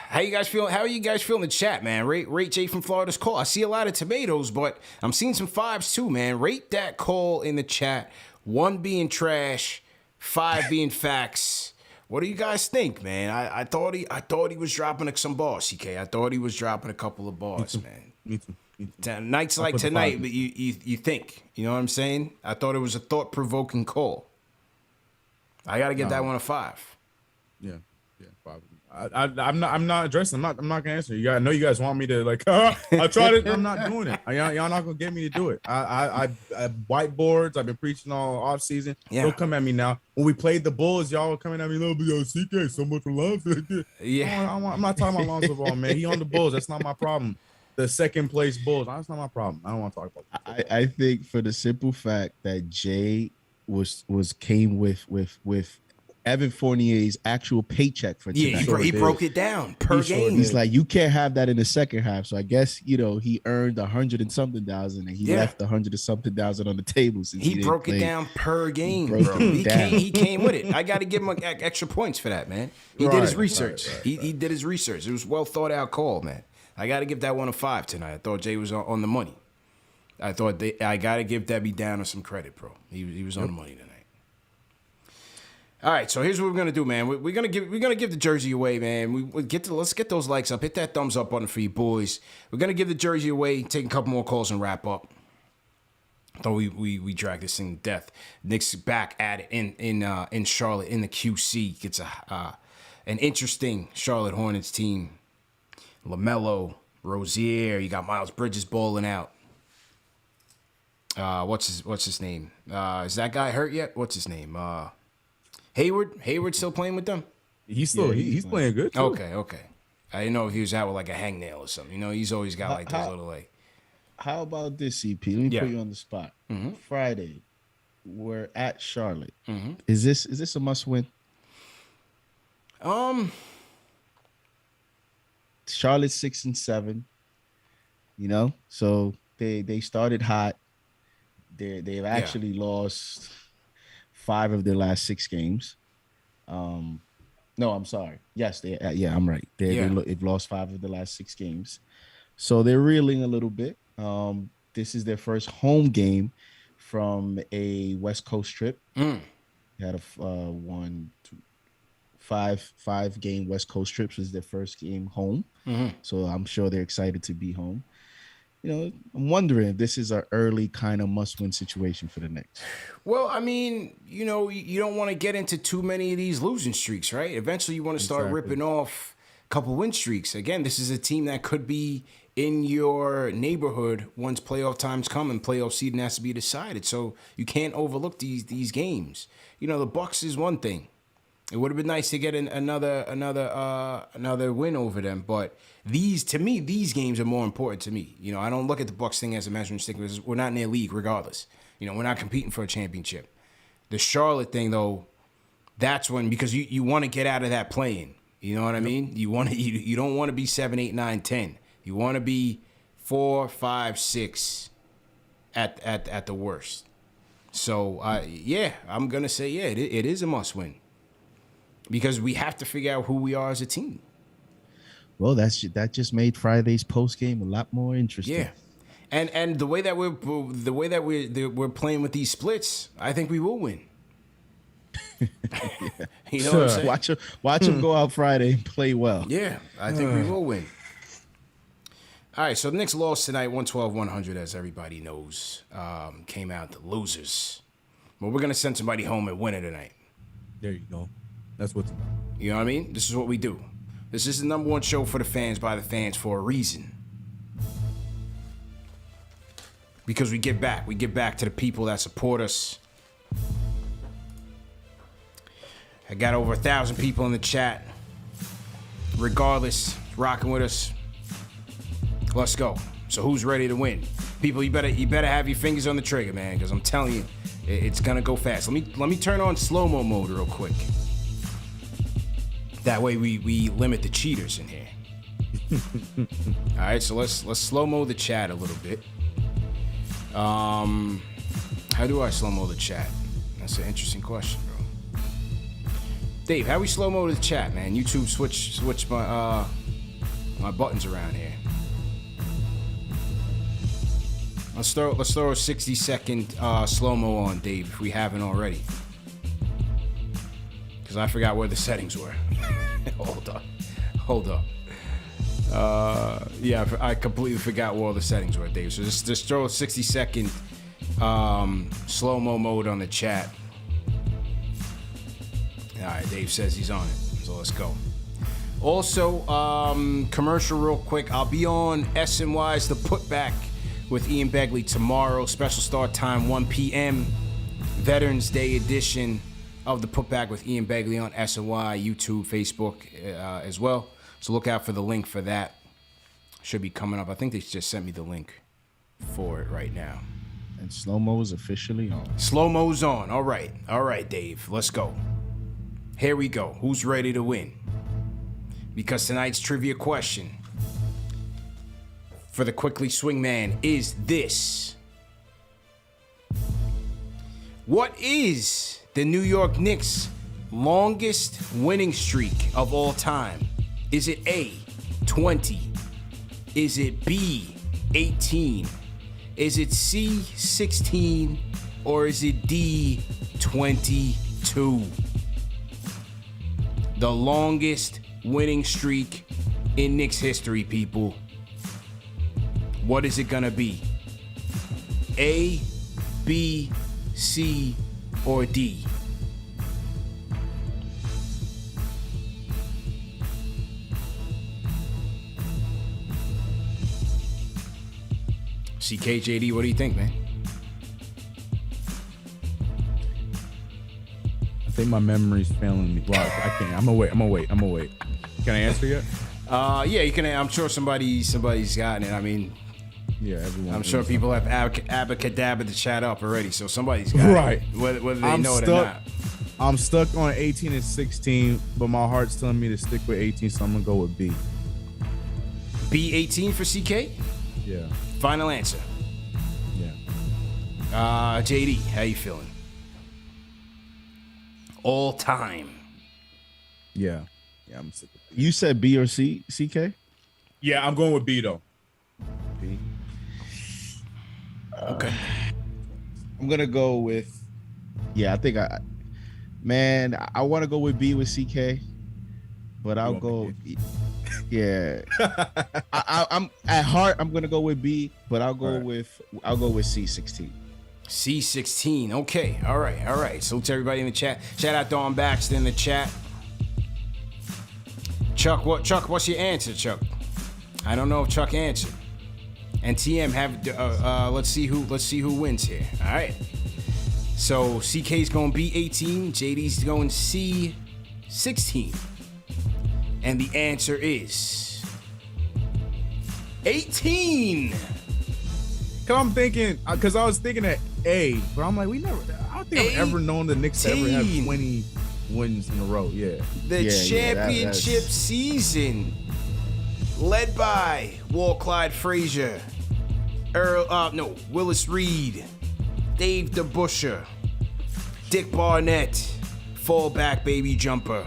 how you guys feel? How are you guys feeling in the chat, man? Rate Jay from Florida's call. I see a lot of tomatoes, but I'm seeing some 5s too, man. Rate that call in the chat. 1 being trash, 5 being facts. What do you guys think, man? I thought he was dropping some bars, CK. I thought he was dropping a couple of bars, man. Me too. Nights like tonight, but you think, you know what I'm saying? I thought it was a thought-provoking call. I got to give that one a 5. Yeah, probably. I'm not addressing. I'm not gonna answer. I know you guys want me to I tried it. I'm not doing it. Y'all not gonna get me to do it. I whiteboards. I've been preaching all off season. Yeah. Don't come at me now. When we played the Bulls, y'all were coming at me a little bit. Yo, CK, so much love. Yeah. I'm not talking about Lonzo Ball, man. He on the Bulls. That's not my problem. The second place Bulls. That's not my problem. I don't want to talk about that. I think for the simple fact that Jay came with Evan Fournier's actual paycheck for tonight. Yeah, he broke it down per game. He's like, you can't have that in the second half. So I guess, he earned 100 and something thousand, and he left 100 and something thousand on the table. Since he broke it down per game, bro. He came with it. I got to give him extra points for that, man. He did his research. Right. He did his research. It was well thought out call, man. I got to give that one a 5 tonight. I thought Jay was on the money. I got to give Debbie Downer some credit, bro. He was on the money tonight. All right, so here's what we're gonna do, man. We're gonna give the jersey away, man. Let's get those likes up. Hit that thumbs up button for you boys. We're gonna give the jersey away. Take a couple more calls and wrap up. Thought we dragged this thing to death. Knicks back at it in Charlotte in the QC. Gets an interesting Charlotte Hornets team. LaMelo, Rozier. You got Miles Bridges bowling out. What's his name? Is that guy hurt yet? What's his name? Hayward still playing with them? He's playing good too. Okay. I didn't know if he was out with like a hangnail or something. He's always got like those little like. How about this, CP? Let me put you on the spot. Mm-hmm. Friday, we're at Charlotte. Mm-hmm. Is this a must win? Charlotte's 6-7. So they started hot. They've actually lost 5 of their last 6 games. No, I'm sorry. Yes, I'm right. They've lost 5 of the last 6 games. So they're reeling a little bit. This is their first home game from a West Coast trip. They had a 5 game West Coast trip. So this is their first game home. Mm-hmm. So I'm sure they're excited to be home. I'm wondering if this is an early kind of must-win situation for the Knicks. Well, I mean, you don't want to get into too many of these losing streaks, right? Eventually, you want to start ripping off a couple win streaks. Again, this is a team that could be in your neighborhood once playoff times come and playoff seeding has to be decided. So you can't overlook these games. The Bucks is one thing. It would have been nice to get another win over them, but these games are more important to me. I don't look at the Bucks thing as a measuring stick because we're not in their league regardless. We're not competing for a championship. The Charlotte thing though, that's when, because you want to get out of that play-in. You know what I mean? You don't want to be 7, 8, 9, 10. You want to be 4, 5, 6 at the worst. So I'm gonna say it is a must win. Because we have to figure out who we are as a team. Well, that just made Friday's post game a lot more interesting. Yeah, and the way that we're playing with these splits, I think we will win. You know what I'm saying? Watch them go out Friday and play well. Yeah, I think we will win. All right, so the Knicks lost tonight, 112-100, as everybody knows. Came out the losers. But we're gonna send somebody home and win it tonight. There you go. That's what's about. You know what I mean? This is what we do. This is the number one show for the fans, by the fans, for a reason. Because we give back. We give back to the people that support us. I got over 1,000 people in the chat. Regardless, rocking with us. Let's go. So who's ready to win? People, you better have your fingers on the trigger, man, because I'm telling you, it's gonna go fast. Let me turn on slow-mo mode real quick. That way we limit the cheaters in here. All right, so let's slow-mo the chat a little bit. How do I slow-mo the chat? That's an interesting question, bro. Dave, how we slow-mo the chat, man? YouTube switch my buttons around here. Let's throw a 60-second slow-mo on, Dave, if we haven't already. Because I forgot where the settings were. Hold up. Yeah, I completely forgot where all the settings were, Dave. So just throw a 60-second slow-mo mode on the chat. All right, Dave says he's on it. So let's go. Also, commercial real quick. I'll be on SNY's The Putback with Ian Begley tomorrow. Special start time 1 p.m. Veterans Day edition of The Putback with Ian Begley on SNY, YouTube, Facebook as well. So look out for the link for that. Should be coming up. I think they just sent me the link for it right now. And slow-mo is officially on. Slow-mo's on. All right, Dave. Let's go. Here we go. Who's ready to win? Because tonight's trivia question for the Quickly Swing Man is this. What is the New York Knicks' longest winning streak of all time? Is it A, 20? Is it B, 18? Is it C, 16? Or is it D, 22? The longest winning streak in Knicks history, people. What is it gonna be? A, B, C, or D? CKJD, what do you think, man? I think my memory's failing me. Well, I can't. I'm gonna wait. Can I answer yet? Yeah, you can. I'm sure somebody's gotten it. I mean, yeah, everyone. I'm sure people have abacadabra the chat up already, so somebody's got right. it, whether they know it or not. I'm stuck on 18 and 16, but my heart's telling me to stick with 18, so I'm gonna go with B. B, 18 for CK? Yeah. Final answer. Yeah. JD, how you feeling? All time. Yeah. Yeah, I'm sick of B. You said B or C, CK? Yeah, I'm going with B though. B. Okay. I'm gonna go with. Yeah, I think I want to go with B with CK, but I'll go. Yeah, I'm at heart. I'm gonna go with B, but I'll go with C16. C16. Okay. All right. So to everybody in the chat, shout out Dawn Baxter in the chat. Chuck, what's your answer, Chuck? I don't know if Chuck answered. And TM let's see who wins here. All right. So CK's going B18, JD's going C16. And the answer is 18. I'm thinking, because I was thinking at A, but I'm like, I don't think I've ever known the Knicks to ever have 20 wins in a row. Yeah. The championship season, led by Walt Clyde Frazier, Willis Reed, Dave DeBuscher, Dick Barnett, fallback baby jumper.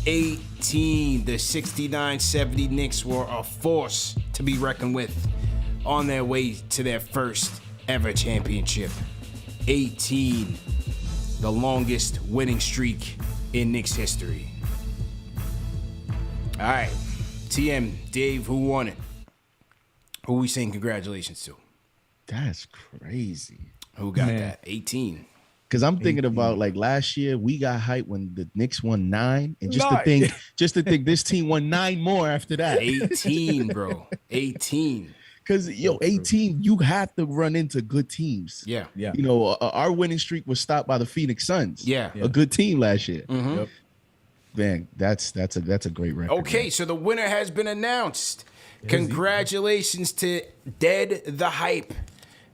18, the 69-70 Knicks were a force to be reckoned with on their way to their first ever championship. 18, the longest winning streak in Knicks history. All right, TM, Dave, who won it? Who we saying congratulations to? That's crazy. Who got that? 18. Because I'm thinking about like last year, we got hyped when the Knicks won 9, and just to think this team won 9 more after that. 18, bro. 18. Because 18, you have to run into good teams. Yeah. You know, our winning streak was stopped by the Phoenix Suns. Yeah. A good team last year. Mm-hmm. Yep. Man, that's a great record. Okay, so the winner has been announced. Congratulations to Dead the Hype.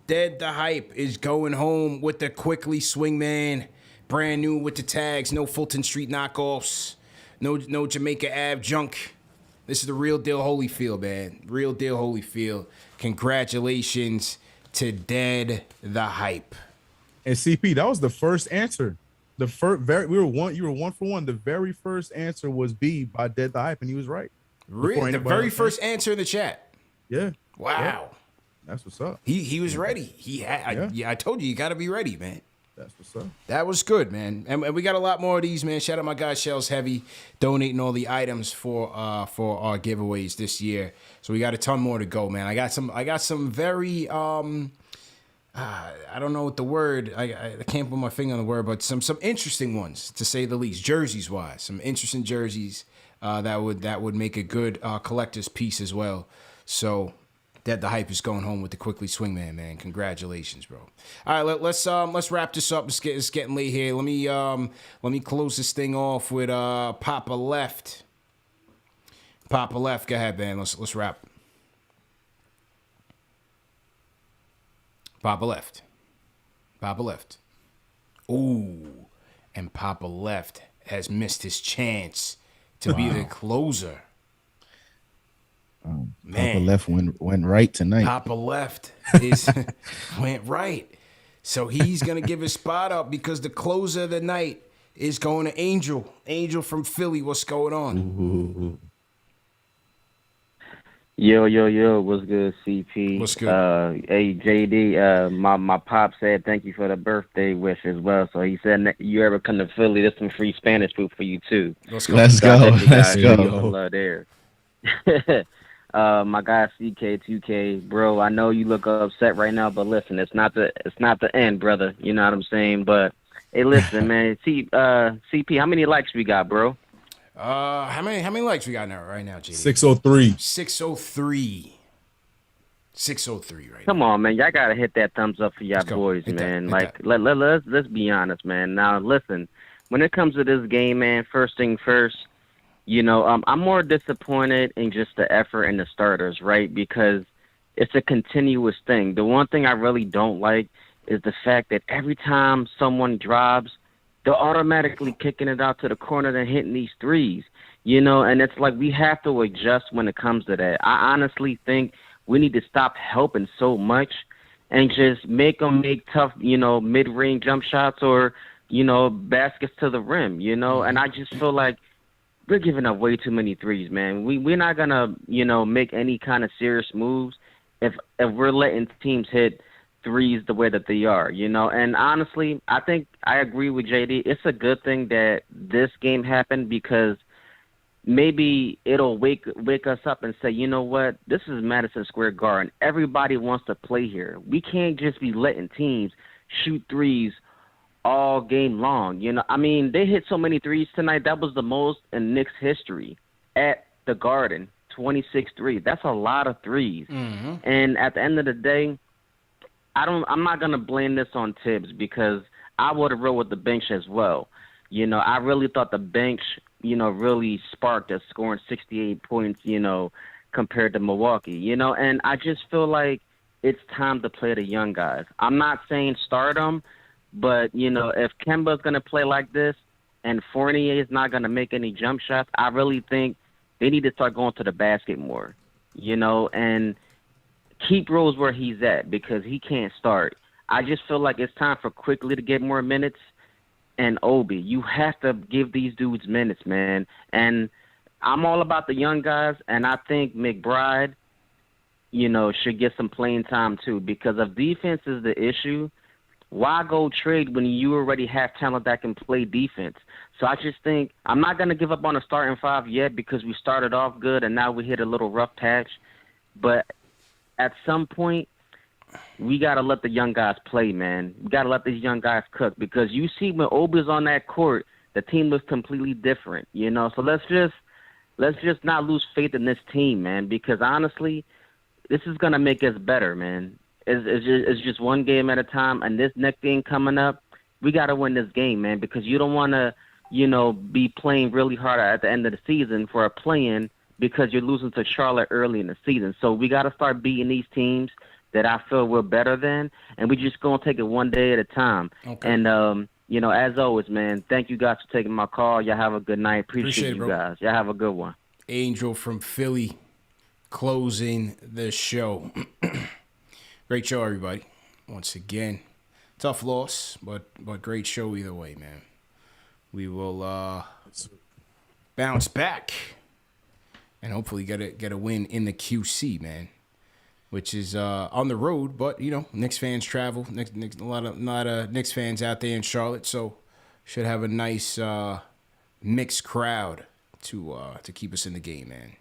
Dead the Hype is going home with the Quickly Swingman. Brand new with the tags. No Fulton Street knockoffs. No Jamaica Ave junk. This is the real deal Holyfield, man. Real deal Holyfield. Congratulations to Dead the Hype. And CP, that was the first answer. You were 1 for 1. The very first answer was B by Dead the Hype, and he was right. Really? The very first answer in the chat. Yeah. Wow. Yeah. That's what's up. He was ready. I told you got to be ready, man. That's what's up. That was good, man. And we got a lot more of these, man. Shout out my guy Shells Heavy donating all the items for our giveaways this year. So we got a ton more to go, man. I got some very I don't know what the word. I can't put my finger on the word, but some interesting ones to say the least. Jerseys wise, some interesting jerseys that would make a good collector's piece as well. So Dead the Hype is going home with the Quickly Swingman, man. Congratulations, bro. All right, let's wrap this up. It's getting late here. Let me close this thing off with Papa Left. Papa Left, go ahead, man. Let's wrap. Papa Left. Papa Left. Ooh, and Papa Left has missed his chance to be the closer. Man. Papa Left went right tonight. Papa Left went right. So he's going to give his spot up because the closer of the night is going to Angel. Angel from Philly. What's going on? Ooh. Yo, what's good, CP? What's good? Hey, JD, my pop said thank you for the birthday wish as well. So he said, you ever come to Philly, there's some free Spanish food for you, too. Let's go. Let's go. Love there. My guy CK2K, bro, I know you look upset right now, but listen, it's not the end, brother. You know what I'm saying? But, hey, listen, man. CP, how many likes we got, bro? How many likes we got now right now, JD? 603. 603 right now. Come on, man. Y'all gotta hit that thumbs up for y'all boys, man. Let's be honest, man. Now listen, when it comes to this game, man, first thing first, you know, I'm more disappointed in just the effort and the starters, right? Because it's a continuous thing. The one thing I really don't like is the fact that every time someone drops, they're automatically kicking it out to the corner and hitting these threes, you know, and it's like we have to adjust when it comes to that. I honestly think we need to stop helping so much and just make them make tough, you know, mid-range jump shots or, you know, baskets to the rim, you know, and I just feel like we're giving up way too many threes, man. We're not going to, you know, make any kind of serious moves if we're letting teams hit threes the way that they are, you know. And honestly, I think I agree with JD. It's a good thing that this game happened because maybe it'll wake us up and say, you know what, this is Madison Square Garden. Everybody wants to play here. We can't just be letting teams shoot threes all game long. You know, I mean, they hit so many threes tonight. That was the most in Knicks history at the Garden, 26-3. That's a lot of threes. Mm-hmm. And at the end of the day, I'm not gonna blame this on Thibs because I would have rolled with the bench as well. You know, I really thought the bench, you know, really sparked us scoring 68 points, you know, compared to Milwaukee, you know, and I just feel like it's time to play the young guys. I'm not saying start them, but, you know, if Kemba's gonna play like this and Fournier is not gonna make any jump shots, I really think they need to start going to the basket more, you know, and keep Rose where he's at because he can't start. I just feel like it's time for Quickly to get more minutes. And Obi, you have to give these dudes minutes, man. And I'm all about the young guys, and I think McBride, you know, should get some playing time too because if defense is the issue, why go trade when you already have talent that can play defense? So I just think I'm not going to give up on a starting five yet because we started off good and now we hit a little rough patch. But at some point, we got to let the young guys play, man. We got to let these young guys cook because you see when Obi's on that court, the team looks completely different, you know. So let's just not lose faith in this team, man, because honestly, this is going to make us better, man. It's just one game at a time, and this next game coming up, we got to win this game, man, because you don't want to, be playing really hard at the end of the season for a play-in because you're losing to Charlotte early in the season. So we got to start beating these teams that I feel we're better than, and we just going to take it one day at a time. Okay. And, as always, man, thank you guys for taking my call. Y'all have a good night. Appreciate you guys. Y'all have a good one. Angel from Philly closing the show. Great show, everybody. Once again, tough loss, but great show either way, man. We will bounce back and hopefully get a win in the QC, man, which is on the road. But Knicks fans travel. A lot of Knicks fans out there in Charlotte, so should have a nice mixed crowd to keep us in the game, man.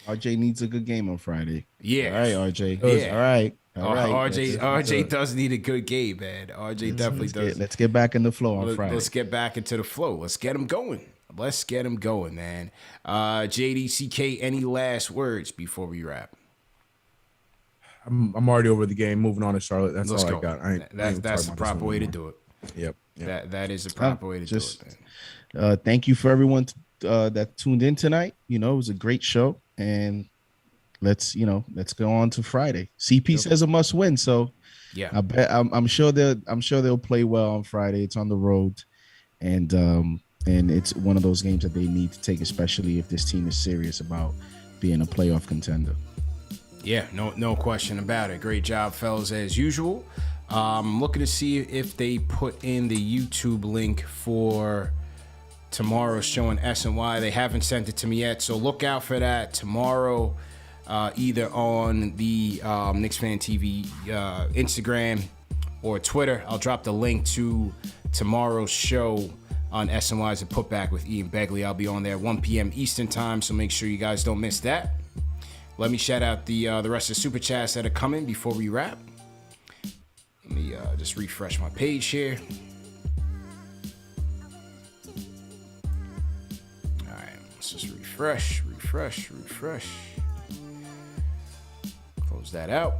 RJ needs a good game on Friday. Yeah. All right, RJ. Yeah. All right. RJ does need a good game, man. RJ definitely does. Let's get back in the flow on Friday. Let's get back into the flow. Let's get him going. Man. JDCK, any last words before we wrap? I'm already over the game. Moving on to Charlotte. That's all I got. That's the proper way to do it. Yep. That is the proper way to do it, man. Thank you for everyone that tuned in tonight. It was a great show, and let's go on to Friday. CP says a must win, so yeah, I'm sure they'll play well on Friday. It's on the road, and it's one of those games that they need to take, especially if this team is serious about being a playoff contender. Yeah, no question about it. Great job, fellas, as usual. Looking to see if they put in the YouTube link for tomorrow's show in S&Y. They haven't sent it to me yet, so look out for that tomorrow, either on the KnicksFanTV Instagram or Twitter. I'll drop the link to tomorrow's show on S&Y as a putback with Ian Begley. I'll be on there 1 p.m. Eastern time, so make sure you guys don't miss that. Let me shout out the rest of the super chats that are coming before we wrap. Let me just refresh my page here. All right, let's just refresh. Close that out.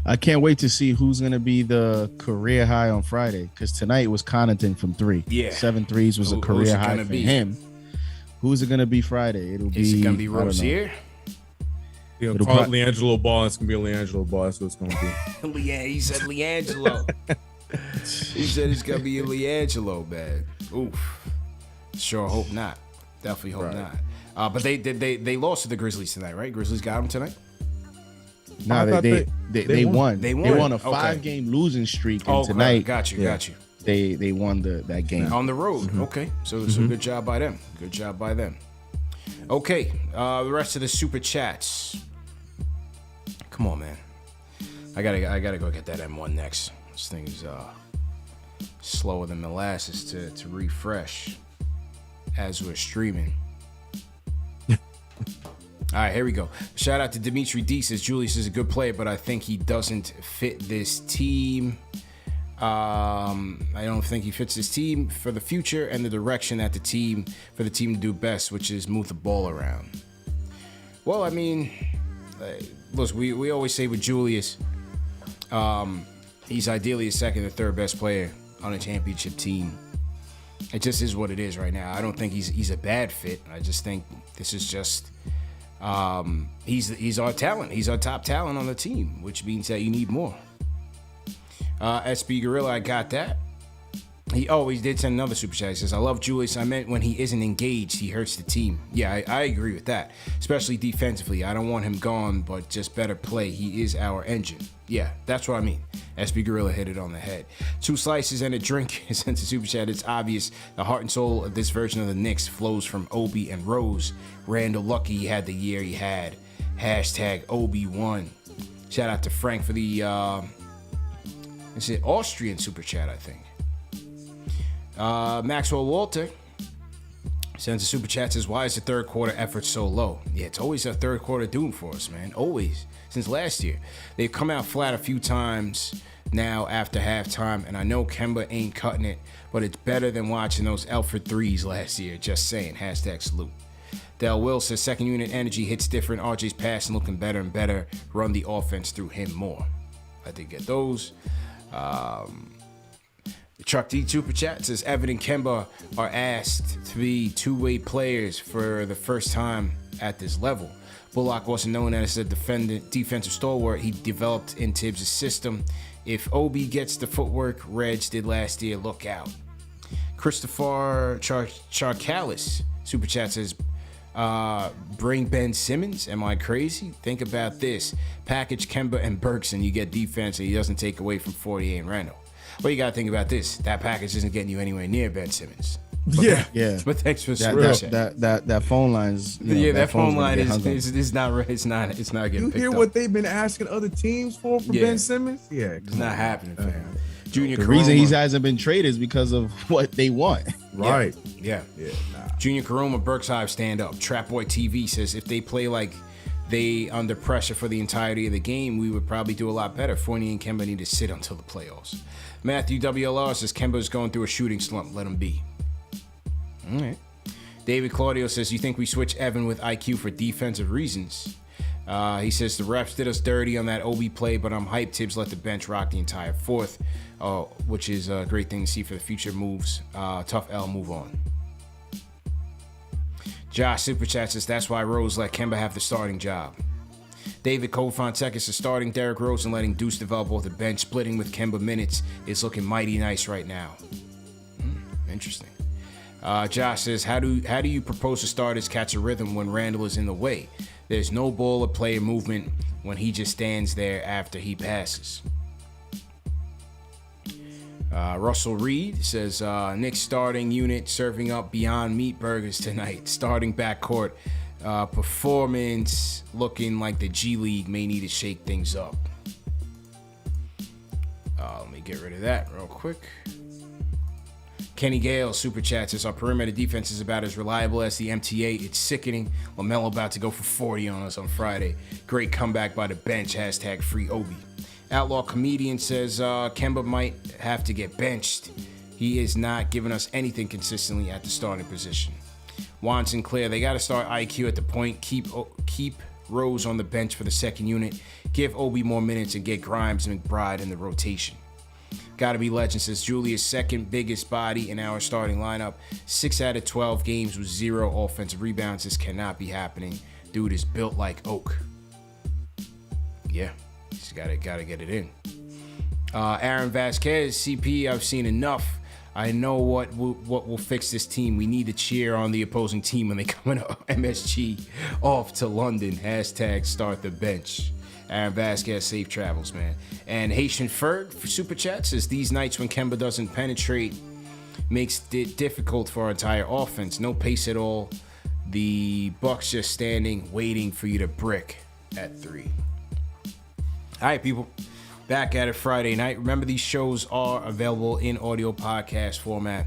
I can't wait to see who's going to be the career high on Friday, because tonight was Connaughton from 3. Yeah. 7 threes was a career high for him. Who's it going to be Friday? Is it going to be Rozier? Call it LiAngelo Ball. It's going to be a LiAngelo Ball. That's what it's going to be. He said LiAngelo. He said it's going to be a LiAngelo, man. Oof. Sure hope not. Definitely hope not. But they lost to the Grizzlies tonight, right? Grizzlies got them tonight? No, they won. They won a 5-game losing streak, and tonight. Got you. They won that game on the road. Mm-hmm. Okay, so good job by them. Okay, the rest of the super chats. Come on, man. I gotta go get that M1 next. This thing is slower than molasses to refresh as we're streaming. All right, here we go. Shout out to Dimitri D. Says Julius is a good player, but I think he doesn't fit this team. I don't think he fits this team for the future and the direction that for the team to do best, which is move the ball around. Well, I mean, look, we always say with Julius, he's ideally a second or third best player on a championship team. It just is what it is right now. I don't think he's a bad fit. I just think this is just he's our talent. He's our top talent on the team, which means that you need more. SB Gorilla, I got that. He did send another super chat. He says, I love Julius. I meant when he isn't engaged, he hurts the team. Yeah, I agree with that, especially defensively. I don't want him gone, but just better play. He is our engine. Yeah, that's what I mean. SB Gorilla hit it on the head. 2 slices and a drink sent to super chat. It's obvious the heart and soul of this version of the Knicks flows from Obi and Rose. Randall lucky he had the year he had. Hashtag Obi1. Shout out to Frank for the is it Austrian super chat, I think. Maxwell Walter sends a super chat, says, why is the third quarter effort so low? Yeah, it's always a third quarter doom for us, man. Always. Since last year. They've come out flat a few times now after halftime, and I know Kemba ain't cutting it, but it's better than watching those Elford threes last year. Just saying. Hashtag salute. Del Will says, second unit energy hits different. RJ's passing looking better and better. Run the offense through him more. I did get those. Chuck D Super Chat says Evan and Kemba are asked to be two-way players for the first time at this level. Bullock wasn't known as a defensive stalwart. He developed in Thibs' system. If Obi gets the footwork Reg did last year, look out. Christopher Charcalis Super Chat says, bring Ben Simmons? Am I crazy? Think about this. Package Kemba and Burks and you get defense and he doesn't take away from Fournier and Randall. Well, you got to think about this. That package isn't getting you anywhere near Ben Simmons. But yeah. But thanks for that phone line is. That phone line is not getting you picked hear up. what they've been asking other teams for Ben Simmons? Yeah, it's not happening, fam. Junior the Caroma, reason he hasn't been traded is because of what they want. Right. Yeah. Junior Caroma, Burks Hive, stand up. Trap Boy TV says if they play like they under pressure for the entirety of the game, we would probably do a lot better. Fournier and Kemba need to sit until the playoffs. Matthew WLR says Kemba's going through a shooting slump. Let him be. All right. David Claudio says, you think we switch Evan with IQ for defensive reasons? He says the refs did us dirty on that Obi play, but I'm hyped. Thibs let the bench rock the entire fourth, which is a great thing to see for the future moves. Tough L, move on. Josh Super Chat says that's why Rose let Kemba have the starting job. David Kofontekis is starting Derrick Rose and letting Deuce develop off the bench. Splitting with Kemba minutes is looking mighty nice right now. Interesting. Josh says, how do you propose to starters catch a rhythm when Randall is in the way? There's no ball or player movement when he just stands there after he passes. Russell Reed says, Knicks starting unit serving up Beyond Meat burgers tonight. Starting backcourt performance looking like the G League may need to shake things up. Let me get rid of that real quick. Kenny Gale Super Chat says, our perimeter defense is about as reliable as the MTA. It's sickening. LaMelo about to go for 40 on us on Friday. Great comeback by the bench. # free Obi. Outlaw Comedian says, Kemba might have to get benched. He is not giving us anything consistently at the starting position. Juan Sinclair, they got to start IQ at the point. Keep Rose on the bench for the second unit. Give Obi more minutes and get Grimes and McBride in the rotation. Gotta be legend, says Julius, second biggest body in our starting lineup. 6 out of 12 games with 0 offensive rebounds. This cannot be happening. Dude is built like oak. Yeah, he's gotta get it in. Aaron Vasquez, CP, I've seen enough. I know what will fix this team. We need to cheer on the opposing team when they come in MSG off to London. # start the bench. Aaron Vasquez, safe travels, man. And Haitian Ferg for Super Chat says, these nights when Kemba doesn't penetrate makes it difficult for our entire offense. No pace at all. The Bucks just standing, waiting for you to brick at 3. All right, people. Back at it Friday night. Remember, these shows are available in audio podcast format.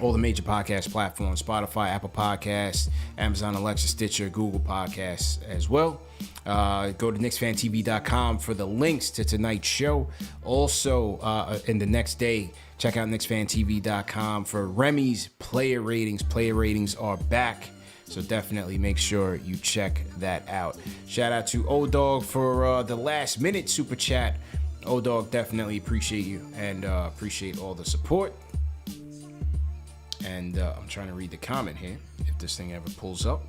All the major podcast platforms, Spotify, Apple Podcasts, Amazon Alexa, Stitcher, Google Podcasts as well. Go to KnicksFanTV.com for the links to tonight's show. Also, in the next day, check out KnicksFanTV.com for Remy's player ratings. Player ratings are back, so definitely make sure you check that out. Shout out to O-Dog for the last minute super chat. O-Dog, definitely appreciate you and appreciate all the support. And I'm trying to read the comment here, if this thing ever pulls up.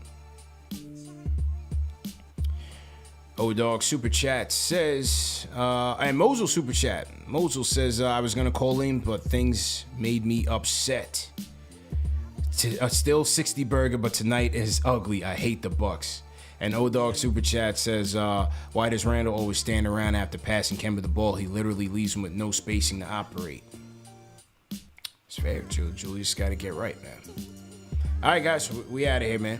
O-Dog Super Chat says, and Mosul Super Chat. Mosul says, I was going to call in, but things made me upset. Still 60 burger, but tonight is ugly. I hate the Bucks. And O-Dog Super Chat says, why does Randall always stand around after passing Kemba the ball? He literally leaves him with no spacing to operate. It's fair, Julius got to get right, man. All right, guys, we out of here, man.